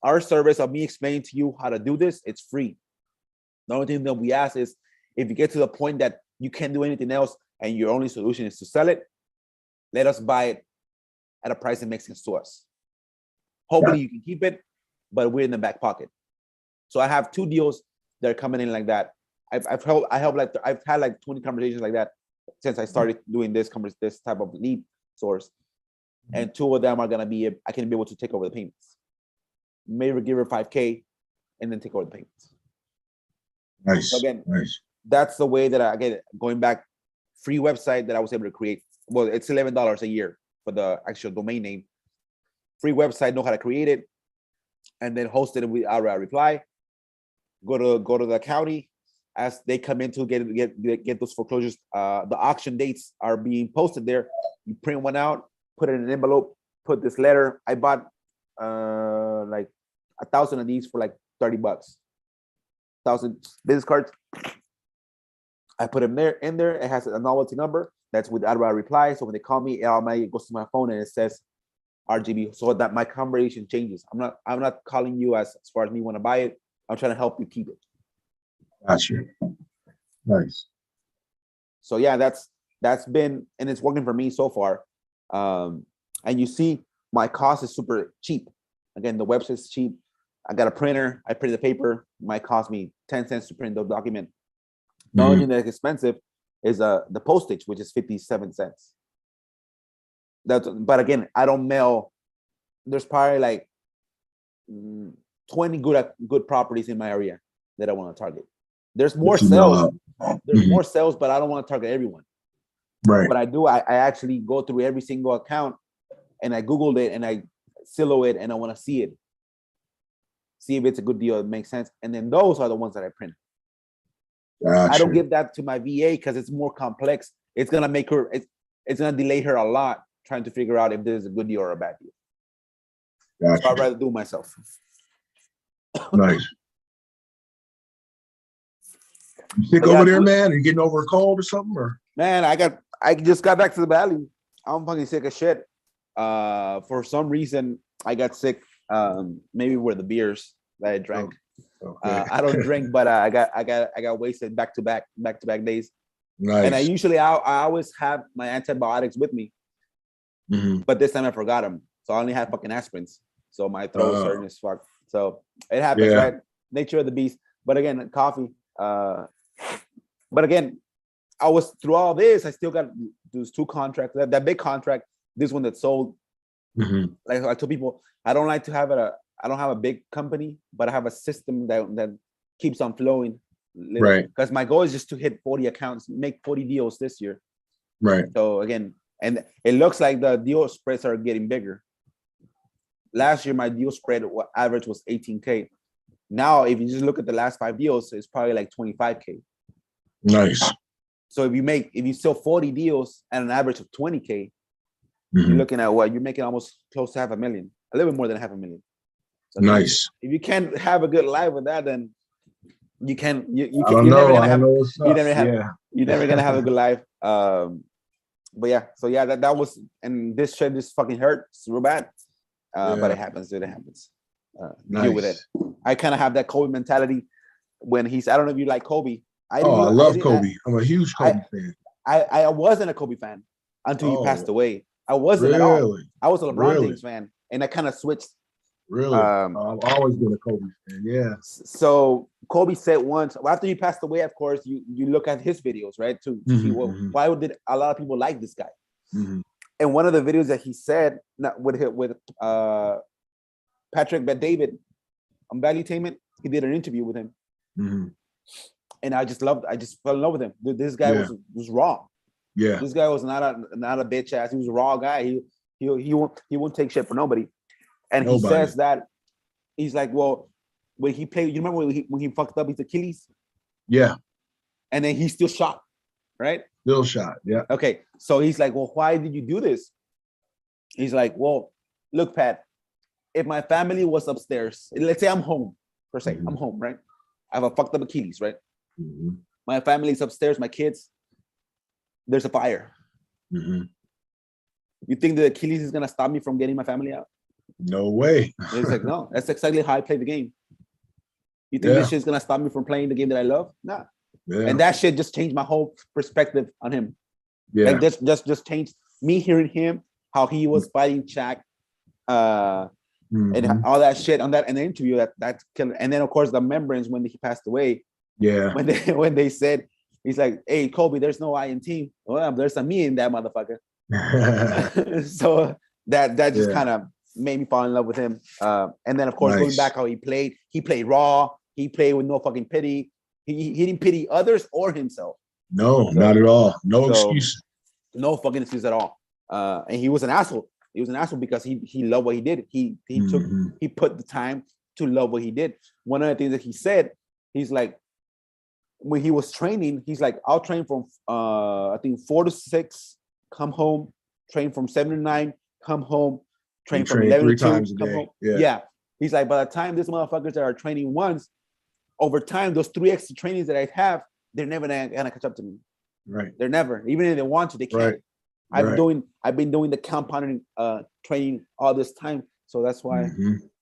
Our service of me explaining to you how to do this, it's free. The only thing that we ask is if you get to the point that you can't do anything else and your only solution is to sell it, let us buy it at a price that makes sense to us. Hopefully you can keep it, but we're in the back pocket. So I have 2 deals that are coming in like that. I've had like 20 conversations like that since I started doing this type of lead source. And 2 of them are gonna be, I can be able to take over the payments. Maybe give her $5K and then take over the payments. Nice. So again, that's the way that I get it. Going back, free website that I was able to create. Well, it's $11 a year for the actual domain name. Free website, know how to create it, and then host it with our reply. Go to the county as they come in to get those foreclosures. The auction dates are being posted there. You print one out, put it in an envelope, put this letter. I bought like 1,000 of these for like $30. 1,000 business cards. I put them in there. It has a novelty number that's with our reply. So when they call me, it goes to my phone and it says RGB, so that my conversation changes. I'm not calling you as far as me want to buy it. I'm trying to help you keep it. Gotcha. Nice. So yeah, that's been, and it's working for me so far. And you see, my cost is super cheap. Again, the website's cheap. I got a printer. I print the paper. It might cost me 10 cents to print the document. The only thing that's expensive is the postage, which is 57 cents. But again, I don't mail. There's probably like 20 good properties in my area that I want to target. There's more sales. There's more sales, but I don't want to target everyone. Right. What I do, I actually go through every single account and I Googled it and I silo it and I want to see it. See if it's a good deal, it makes sense. And then those are the ones that I print. Gotcha. I don't give that to my VA because it's more complex. It's gonna make her, it's gonna delay her a lot trying to figure out if this is a good deal or a bad deal. Gotcha. So I'd rather do it myself. Nice. You sick over there, man? Are you getting over a cold or something? Or man, I just got back to the valley. I'm fucking sick as shit. For some reason I got sick. Maybe with the beers that I drank. Okay. I don't drink, but I got wasted back to back days. Nice. And I always have my antibiotics with me, but this time I forgot them, so I only had fucking aspirins. So my throat was hurting as fuck. So it happens, right? Nature of the beast. But again, coffee. But again, I was through all this. I still got those 2 contracts. That big contract. This one that sold. Like I told people, I don't like to have I don't have a big company, but I have a system that keeps on flowing. Right. Because my goal is just to hit 40 accounts, make 40 deals this year. Right. So again, and it looks like the deal spreads are getting bigger. Last year, my deal spread average was 18K. Now, if you just look at the last 5 deals, it's probably like 25K. Nice. So if you sell 40 deals at an average of 20K, you're looking at what? You're making almost close to $500,000, a little bit more than $500,000. So nice. If you can't have a good life with that, then you can. You're never gonna have a good life. But yeah, so yeah, that was, and this shit just fucking hurt. It's real bad. But it happens. It happens. Nice. Deal with it. I kind of have that Kobe mentality when I don't know if you like Kobe. I love Kobe. I'm a huge Kobe fan. I wasn't a Kobe fan until he passed away. I wasn't at all. I was a LeBron James fan, and I kind of switched. Really? I've always been a Kobe fan. Yeah. So Kobe said once, after he passed away, of course, you look at his videos, right? To see why did a lot of people like this guy? And one of the videos that he said with Patrick Bet-David on Valuetainment, he did an interview with him. And I just fell in love with him. This guy was raw. Yeah. This guy was not a bitch ass. He was a raw guy. He won't take shit for nobody. And he says that he's like, well, when he played, you remember when he fucked up his Achilles? Yeah. And then he still shot, right? Still shot. Yeah. Okay. So he's like, well, why did you do this? He's like, well, look, Pat, if my family was upstairs, let's say I'm home, per se, I'm home, right? I have a fucked up Achilles, right? My family's upstairs, my kids, there's a fire. You think the Achilles is gonna stop me from getting my family out? No way. It's like, no, that's exactly how I play the game. You think this shit's gonna stop me from playing the game that I love? Nah. Yeah. And that shit just changed my whole perspective on him. Yeah. Like just changed me hearing him, how he was fighting Shaq, and all that shit on that in the interview that killed. And then of course the remembrance when he passed away. Yeah. When they said, he's like, hey Kobe, there's no I in team. Well, there's a me in that motherfucker. So that just kind of made me fall in love with him. And then of course going back how he played raw. He played with no fucking pity. He didn't pity others or himself. No, not at all. No excuse. No fucking excuse at all. And he was an asshole. He was an asshole because he loved what he did. He put the time to love what he did. One of the things that he said, he's like, when he was training, he's like, I'll train from I think 4 to 6, come home, train from 7 to 9, come home, train from 11 to 2, come home. Yeah. He's like, by the time these motherfuckers that are training once, over time, those 3 extra trainings that I have, they're never gonna catch up to me. Right. They're never, even if they want to, they can't. Right. I've been doing the compounding training all this time. So that's why.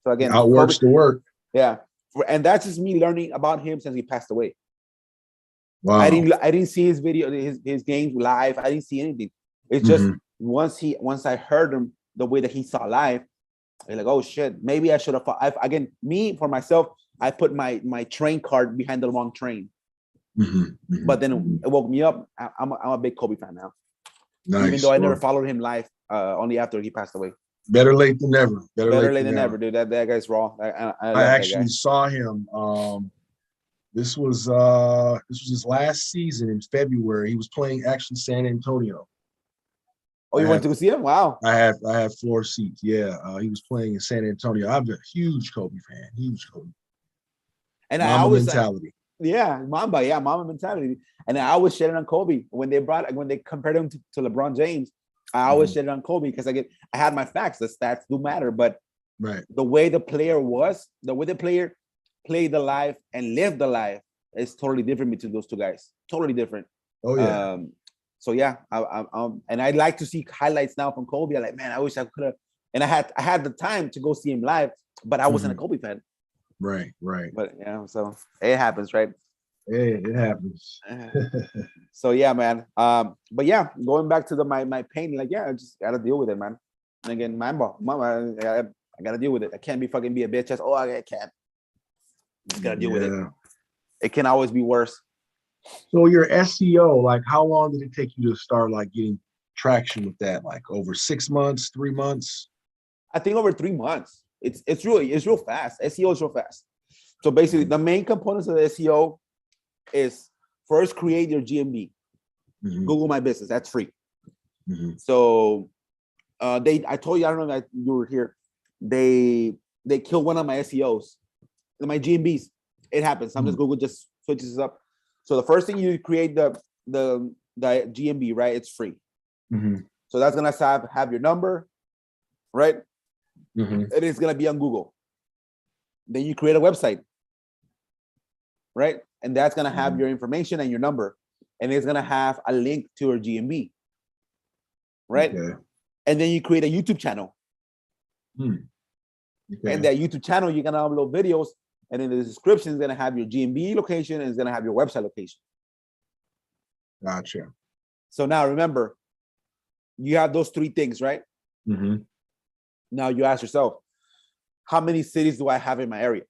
So again, outworks the work. Yeah. And that's just me learning about him since he passed away. Wow. I didn't see his video, his games live. I didn't see anything. It's just once I heard him the way that he saw live, I'm like, oh shit, maybe I should have fought. Again, me for myself, I put my train card behind the wrong train. But then it woke me up. I'm a big Kobe fan now. Nice. Even though I never followed him live, only after he passed away. Better late than never. Better late than never, dude. That guy's raw. I actually saw him. This was his last season in February. He was playing actually San Antonio. Oh, you went to see him? Wow. I have 4 seats. Yeah, he was playing in San Antonio. I'm a huge Kobe fan. Huge Kobe. And Mamba I always mentality. Mamba mentality. And I always shit on Kobe when they compared him to LeBron James. I always shit on Kobe because I had my facts. The stats do matter, but the way the player was, the way the player played the life and lived the life is totally different between those 2 guys. Totally different. Oh yeah. So yeah, and I'd like to see highlights now from Kobe. I'm like, man, I wish I could have. And I had the time to go see him live, but I wasn't a Kobe fan. Right. But yeah, so it happens, right? Hey, it happens. So yeah, man. But yeah, going back to my pain, like I just gotta deal with it, man. And again, mama, I gotta deal with it. I can't be a bitch ass. Oh, I can't. Just gotta deal with it. It can always be worse. So your SEO, like how long did it take you to start like getting traction with that? Like over 6 months, 3 months? I think over 3 months. It's real fast. SEO is real fast. So basically, the main components of the SEO is first create your GMB. Google My Business. That's free. So I told you, I don't know if you were here. They killed one of my SEOs, my GMBs. It happens. Sometimes Google just switches up. So the first thing you create the GMB, right? It's free. So that's gonna have your number, right? It is gonna be on Google. Then you create a website, right? And that's gonna have your information and your number, and it's gonna have a link to your GMB, right? Okay. And then you create a YouTube channel. And that YouTube channel, you're gonna upload videos, and in the description is gonna have your GMB location and it's gonna have your website location. Gotcha. So now remember, you have those three things, right? Now you ask yourself, how many cities do I have in my area?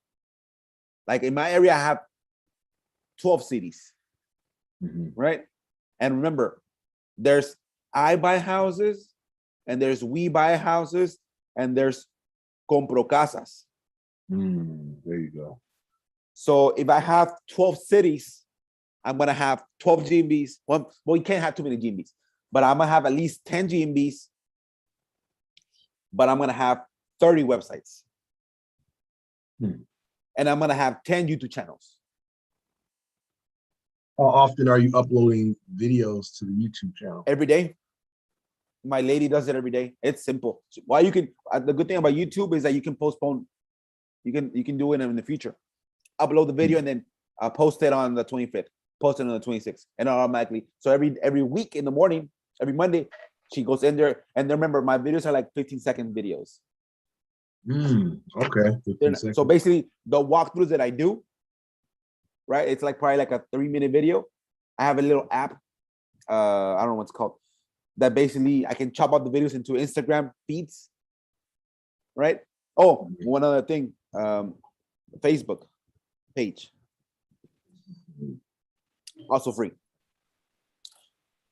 Like in my area, I have 12 cities, right? And remember, there's I buy houses, and there's we buy houses, and there's compro casas. There you go. So if I have 12 cities, I'm gonna have 12 GMBs. Well, you can't have too many GMBs, but I'm gonna have at least 10 GMBs. But I'm gonna have 30 websites. And I'm gonna have 10 YouTube channels. How often are you uploading videos to the YouTube channel? Every day. My lady does it every day. It's simple. Why you can the good thing about YouTube is that you can postpone. You can do it in the future. Upload the video and then post it on the 25th, post it on the 26th, and automatically. So every week in the morning, every Monday, she goes in there. And remember, my videos are like 15-second videos. Okay. So basically, the walkthroughs that I do, right? It's like probably like a 3-minute video. I have a little app. I don't know what it's called. That basically I can chop out the videos into Instagram feeds, right? Oh, one other thing, Facebook page, also free.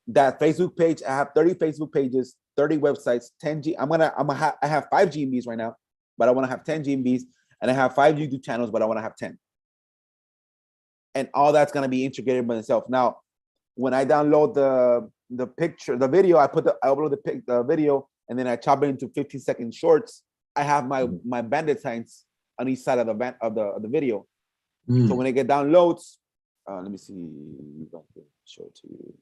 That Facebook page, I have 30 Facebook pages, 30 websites, 10 G. I have 5 GMBs right now, but I want to have 10 GMBs, and I have 5 YouTube channels, but I want to have 10. And all that's gonna be integrated by itself. Now, when I download the video, I upload the video, and then I chop it into 15-second shorts. I have my bandit signs on each side of the video. So when I get downloads, let me see if I can show it to you.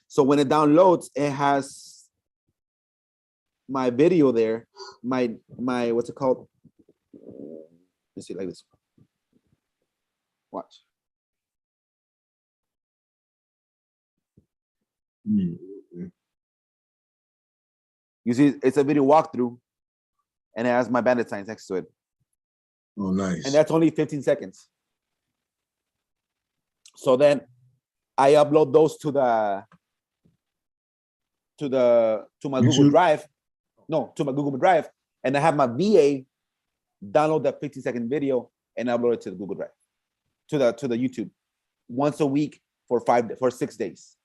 So when it downloads, it has my video there, my what's it called? Let's see, like this. Watch. You see, it's a video walkthrough, and it has my bandit signs next to it. Oh, nice. And that's only 15 seconds. So then I upload those to my YouTube? Google Drive. No, to my Google Drive, and I have my VA download that 15-second video and upload it to the Google Drive, to the YouTube, once a week for 6 days,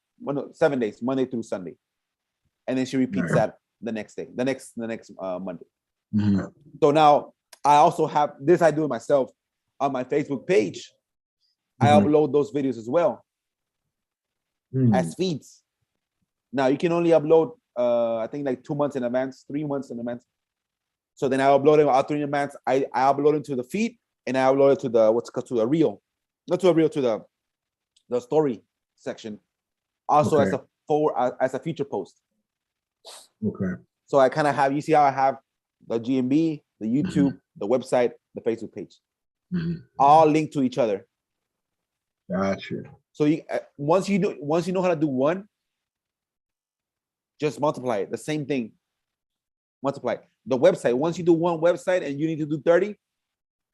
7 days, Monday through Sunday, and then she repeats that the next day, the next Monday. So now I also have this. I do it myself on my Facebook page. I upload those videos as well as feeds. Now you can only upload I think like 2 months in advance, 3 months in advance. So then I upload it all 3 in advance. I upload it to the feed, and I upload it to the reel, not to a reel, to the story section, also as a feature post. Okay. So I kind of have, you see how I have the GMB, the YouTube, the website, the Facebook page, all linked to each other. Gotcha. So once you know how to do one, just multiply it. The same thing. Multiply the website. Once you do one website and you need to do 30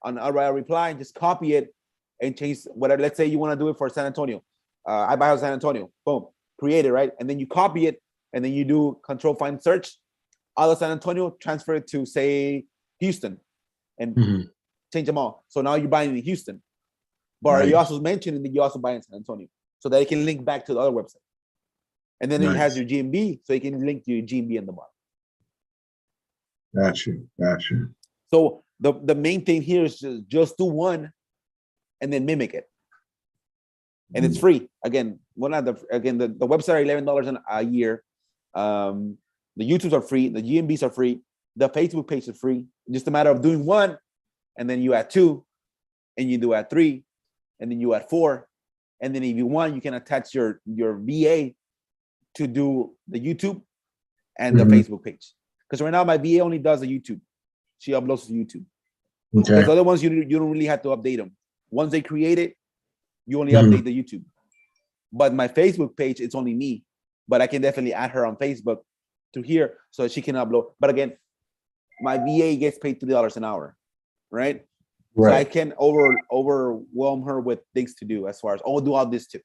on a reply, just copy it and change whatever. Let's say you want to do it for San Antonio. I buy house San Antonio. Boom. Create it, right? And then you copy it, and then you do control find search. out of San Antonio, transfer it to say Houston, and change them all. So now you're buying in Houston, but you also mentioned that you also buy in San Antonio, so that it can link back to the other website. And then it has your GMB, so you can link to your GMB in the bottom. Gotcha. So the main thing here is just do one, and then mimic it, and it's free. Again, the website are $11 a year. The YouTubes are free. The GMBs are free. The Facebook page is free. Just a matter of doing one, and then you add two, and you do add three, and then you add four, and then if you want, you can attach your VA to do the YouTube and the Facebook page. Because right now my VA only does the YouTube. She uploads to YouTube. Okay. Because other ones you don't really have to update them. Once they create it, you only update the YouTube. But my Facebook page, it's only me. But I can definitely add her on Facebook to here so that she can upload. But again, my VA gets paid $3 an hour, right? So I can overwhelm her with things to do as far as do all this too.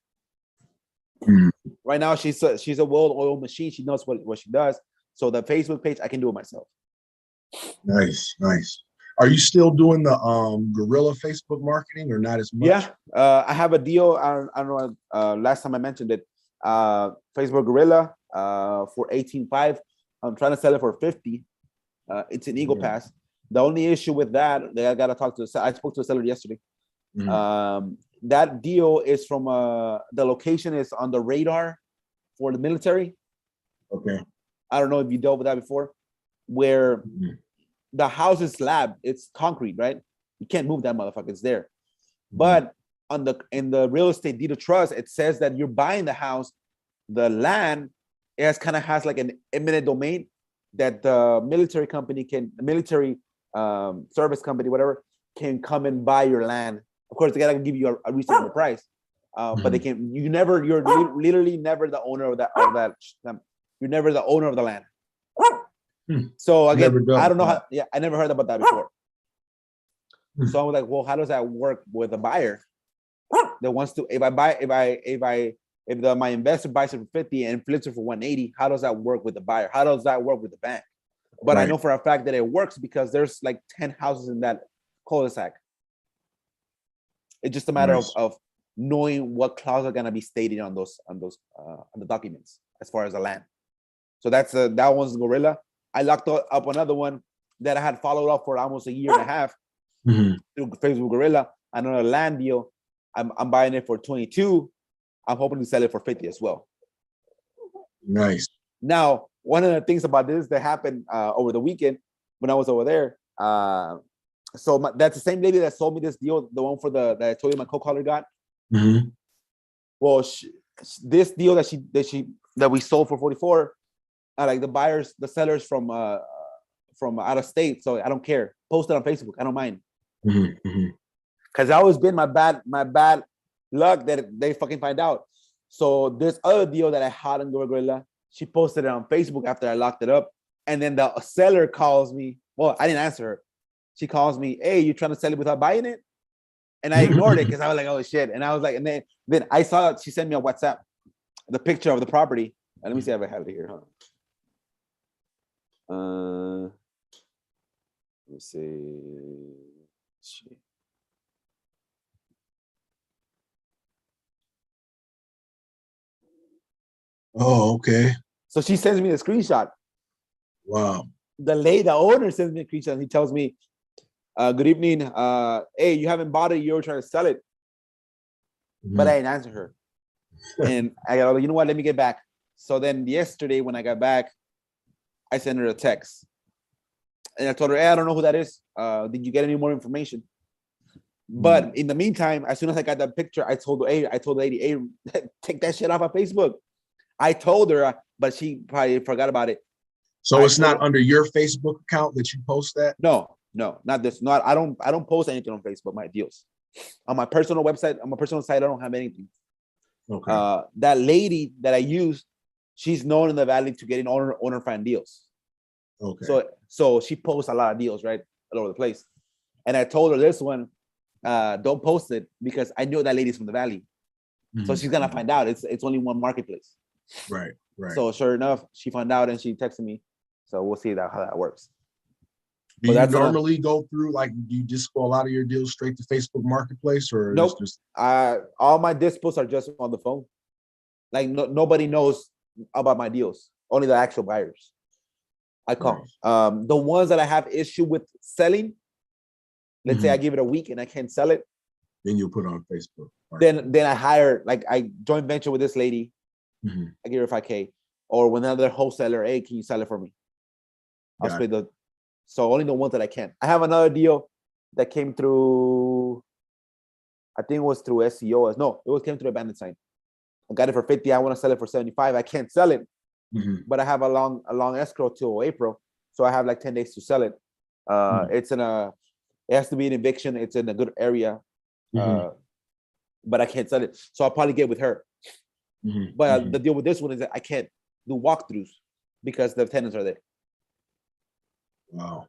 Right now, she's a well-oiled machine. She knows what she does. So the Facebook page, I can do it myself. Nice. Are you still doing the guerrilla Facebook marketing or not as much? Yeah, I have a deal. I don't know. Last time I mentioned it, Facebook Guerrilla for $18.5. I'm trying to sell it for $50. It's an Eagle Pass. The only issue with that I gotta talk to. I spoke to the seller yesterday. That deal is from the location is on the radar for the military. Okay. I don't know if you dealt with that before, where the house is slab, it's concrete, right? You can't move that motherfucker, it's there. But in the real estate deed of trust, it says that you're buying the house, the land, has like an eminent domain that the military service company, whatever, can come and buy your land. Of course, they gotta give you a reasonable price, but they can. You're literally never the owner of that. You're never the owner of the land. So again, I don't know how. Yeah, I never heard about that before. So I was like, well, how does that work with a buyer that wants to? If my investor buys it for 50 and flips it for 180, how does that work with the buyer? How does that work with the bank? But I know for a fact that it works because there's like 10 houses in that cul-de-sac. It's just a matter of knowing what clause are gonna be stated on the documents as far as the land. So that one's Gorilla. I locked up another one that I had followed up for almost a year and a half through Facebook Gorilla. Another land deal. I'm buying it for 22. I'm hoping to sell it for 50 as well. Nice. Now, one of the things about this that happened over the weekend when I was over there. That's the same lady that sold me this deal, the one that I told you my co-caller got. Well, this deal that we sold for 44, like the sellers from out of state. So I don't care. Post it on Facebook. I don't mind. Because I always been my bad luck that they fucking find out. So this other deal that I had on Gorilla, she posted it on Facebook after I locked it up, and then the seller calls me. Well, I didn't answer her. She calls me, hey, you trying to sell it without buying it? And I ignored it because I was like, oh shit. And I was like, and then I saw she sent me a WhatsApp, the picture of the property. Let me see if I have it here. Hold on. Let me see. Shit. Oh, okay. So she sends me the screenshot. Wow. The owner sends me a screenshot. He tells me, good evening. Hey, you haven't bought it. You're trying to sell it. But I didn't answer her. And I go, you know what? Let me get back. So then yesterday when I got back, I sent her a text. And I told her, hey, I don't know who that is. Did you get any more information? But in the meantime, as soon as I got that picture, I told the lady, hey, take that shit off of Facebook. I told her, but she probably forgot about it. So it's not under your Facebook account that you post that? No, not this. I don't post anything on Facebook, my deals. On my personal website, on my personal site, I don't have anything. Okay. That lady that I use, she's known in the valley to getting owner find deals. Okay. So she posts a lot of deals, right? All over the place. And I told her this one, don't post it because I know that lady's from the valley. So she's gonna find out. It's only one marketplace. Right. So sure enough, she found out and she texted me. So we'll see how that works. Do you normally go through, like, do you just go a lot of your deals straight to Facebook Marketplace, or nope? Just all my dispos are just on the phone. Like nobody knows about my deals, only the actual buyers. I call. Nice. The ones that I have issue with selling, let's say I give it a week and I can't sell it, then you put it on Facebook. Then I hire, like, I joint venture with this lady. I give her 5K, or when another wholesaler, hey, can you sell it for me? I'll split the. So only the ones that I can. I have another deal that came through, I think it was through SEO. No, came through a bandit sign. I got it for 50. I want to sell it for 75. I can't sell it, but I have a long escrow till April, so I have like 10 days to sell it. It has to be an eviction. It's in a good area, but I can't sell it. So I'll probably get with her. But the deal with this one is that I can't do walkthroughs because the tenants are there. Wow.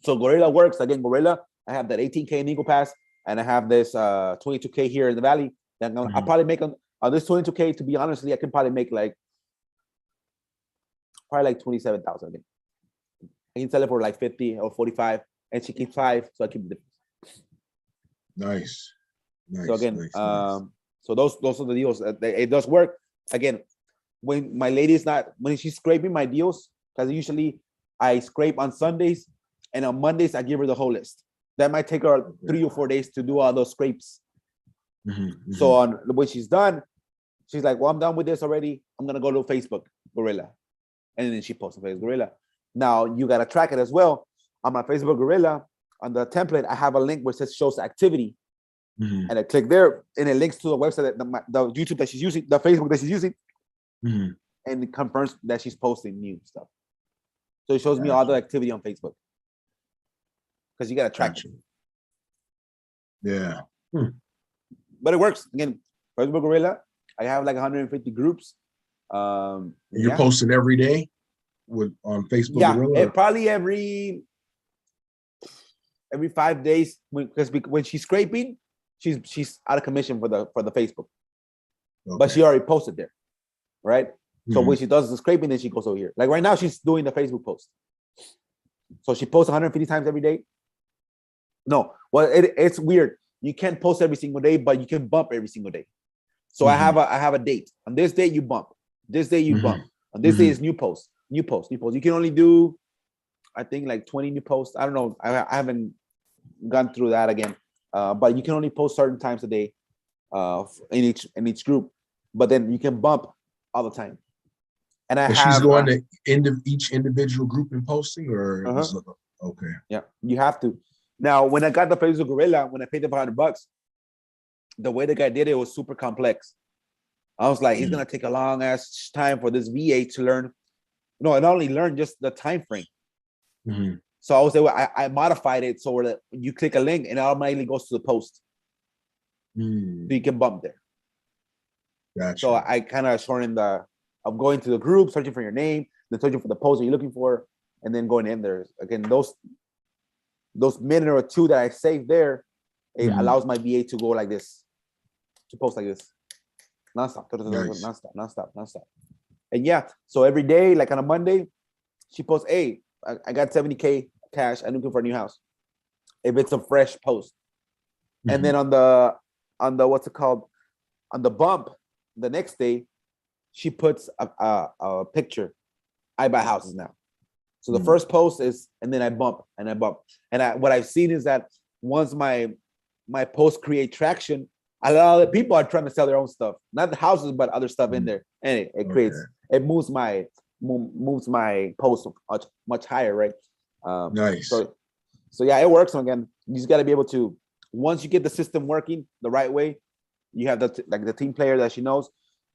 So Gorilla works. Again, Gorilla, I have that 18K in Eagle Pass, and I have this 22K here in the Valley. That I'll probably make on this 22K, to be honestly, I can probably make like 27,000 again. I can sell it for like 50 or 45, and she keeps 5, so I keep the difference. Nice. So again, so those are the deals. It does work. Again, when my lady is not, when she's scraping my deals, because usually I scrape on Sundays, and on Mondays I give her the whole list. That might take her 3 or 4 days to do all those scrapes. So when she's done, she's like, well, I'm done with this already. I'm gonna go to Facebook Gorilla, and then she posts on Facebook Gorilla. Now you gotta track it as well. On my Facebook Gorilla, on the template, I have a link where it says shows activity, and I click there, and it links to the website, the YouTube that she's using, the Facebook that she's using, and it confirms that she's posting new stuff. So it shows me all the activity on Facebook, because you gotta track it. Yeah. But it works. Again, Facebook Gorilla, I have like 150 groups. You're posting every day on Facebook Gorilla? Yeah, probably every 5 days, because when she's scraping, she's out of commission for the Facebook. But she already posted there, right? So when she does the scraping, then she goes over here. Like right now, she's doing the Facebook post. So she posts 150 times every day. No, well, it's weird. You can't post every single day, but you can bump every single day. So I have a date. On this day you bump. This day you bump. On this day is new post. You can only do, I think, like 20 new posts. I don't know. I haven't gone through that again. But you can only post certain times a day in each group. But then you can bump all the time. And she's going to end of each individual group in posting, or okay. Yeah, you have to. Now, when I got the Facebook Gorilla, when I paid the $500, the way the guy did it was super complex. I was like, he's gonna take a long ass time for this VA to learn. No, not only learn, just the time frame. So I was able, I modified it so that you click a link and it automatically goes to the post. So you can bump there. Gotcha. So I kind of shortened I'm going to the group, searching for your name, then searching for the post that you're looking for, and then going in there. Again, those minute or two that I saved there, it allows my VA to go like this, to post like this, nonstop. And yeah, so every day, like on a Monday, she posts, hey, I got 70K cash, I'm looking for a new house. If it's a fresh post. And then on the what's it called, on the bump, the next day, she puts a picture. I buy houses now. So the first post is, and then I bump. And what I've seen is that once my posts create traction, a lot of people are trying to sell their own stuff, not the houses, but other stuff in there. And it moves my post much higher, right? Nice. So yeah, it works. And again, you just got to be able to, once you get the system working the right way, you have the team player that she knows,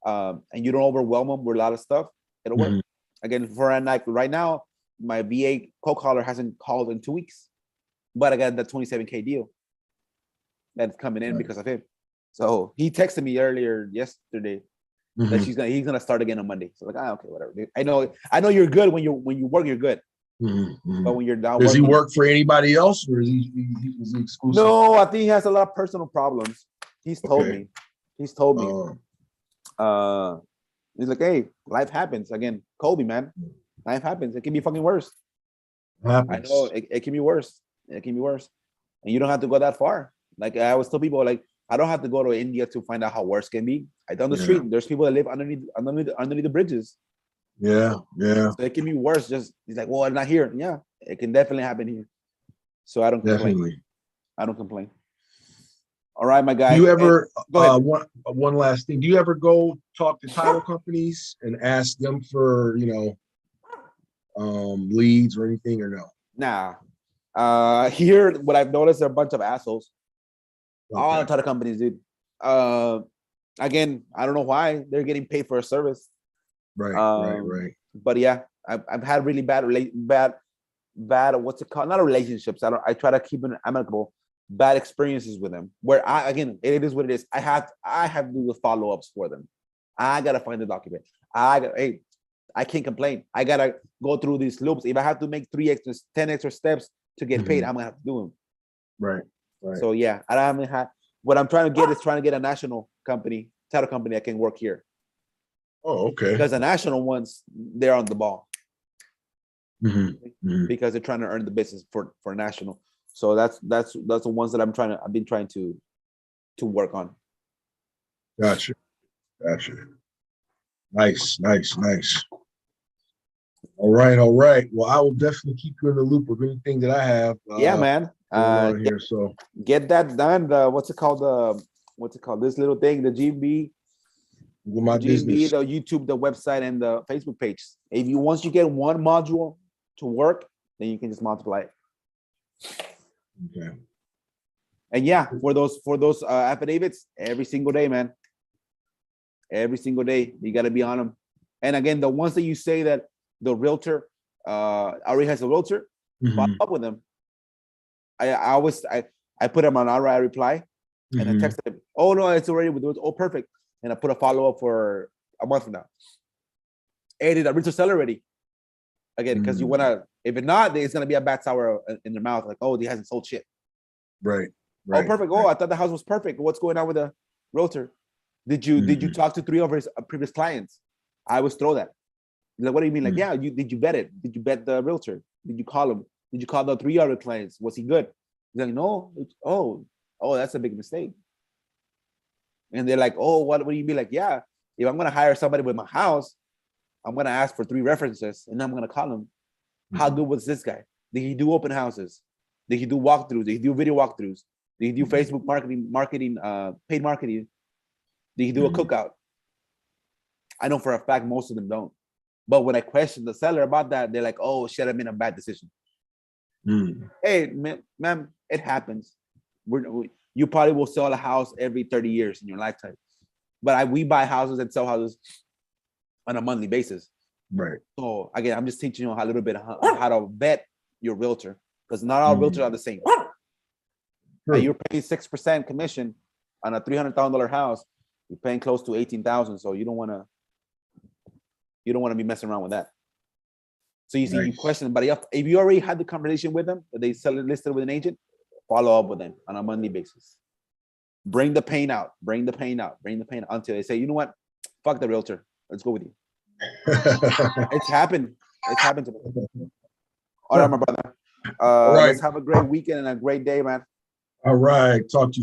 and you don't overwhelm them with a lot of stuff, it'll work. Again, for like right now, my VA co-caller hasn't called in 2 weeks, but I got that 27K deal that's coming in because of him. So he texted me earlier yesterday that he's gonna start again on Monday. So like, okay, whatever. Dude. I know you're good when you work, you're good. But when you're down, does he work for anybody else, or is he exclusive? No, I think he has a lot of personal problems. He's told me. He's told me. He's like, hey, life happens. Again, Kobe, man. Life happens. It can be fucking worse. I know it can be worse. It can be worse. And you don't have to go that far. Like I always tell people, like, I don't have to go to India to find out how worse can be. I down the street, there's people that live underneath the bridges. Yeah. So it can be worse. Just he's like, well, I'm not here. Yeah, it can definitely happen here. So I don't complain. I don't complain. All right, my guy. Do you ever one last thing? Do you ever go talk to title companies and ask them for, leads or anything, or no? Nah. Here, what I've noticed are a bunch of assholes. Okay. All the title companies, dude. Again, I don't know why they're getting paid for a service. Right. But yeah, I've had really bad what's it called? Not relationships. I try to keep it amicable. Bad experiences with them. Where it is what it is. I have to do the follow-ups for them. I gotta find the document. I can't complain. I gotta go through these loops. If I have to make 10 extra steps to get paid, I'm gonna have to do them. Right. So yeah, I haven't had. What I'm trying to get a national title company that can work here. Oh, okay. Because the national ones, they're on the ball. Because they're trying to earn the business for national. So that's the ones that I've been trying to work on. Gotcha. Nice. All right. Well, I will definitely keep you in the loop with anything that I have. Yeah, man. Here, so get that done. What's it called? This little thing, the GMB. My business. The YouTube, the website, and the Facebook page. Once you get one module to work, then you can just multiply it. Okay. And yeah, for those affidavits, every single day, man. Every single day, you got to be on them. And again, the ones that you say that the realtor already has a realtor, follow up with them. I put them on I reply, and I texted him. Oh no, it's already with. Oh, perfect. And I put a follow up for a month from now. Hey, did I realtor sell already? Again, because you want to. If it's not, it's gonna be a bad sour in their mouth. Like, oh, he hasn't sold shit. Right. Oh, perfect. Oh, I thought the house was perfect. What's going on with the realtor? Did you talk to 3 of his previous clients? I always throw that. Like, what do you mean? Like, yeah, did you bet it? Did you bet the realtor? Did you call him? Did you call the 3 other clients? Was he good? He's like, no. Oh, that's a big mistake. And they're like, oh, what do you mean? Like, yeah, if I'm gonna hire somebody with my house, I'm gonna ask for 3 references, and then I'm gonna call him. How good was this guy? Did he do open houses? Did he do walkthroughs? Did he do video walkthroughs? Did he do Facebook marketing, paid marketing? Did he do a cookout? I know for a fact most of them don't. But when I question the seller about that, they're like, oh, shit, I made a bad decision. Hey, ma'am, it happens. You probably will sell a house every 30 years in your lifetime. But we buy houses and sell houses on a monthly basis. Right. So again, I'm just teaching you a little bit how to vet your realtor, because not all realtors are the same. You're paying 6% commission on a $300,000 house. You're paying close to $18,000, so you don't want to be messing around with that. So you see, you question, but if you already had the conversation with them, that they sell it listed with an agent, follow up with them on a monthly basis. Bring the pain out until they say, you know what, fuck the realtor, let's go with you. It's happened to me. All right, my brother. Let's have a great weekend and a great day, man. All right, talk to you.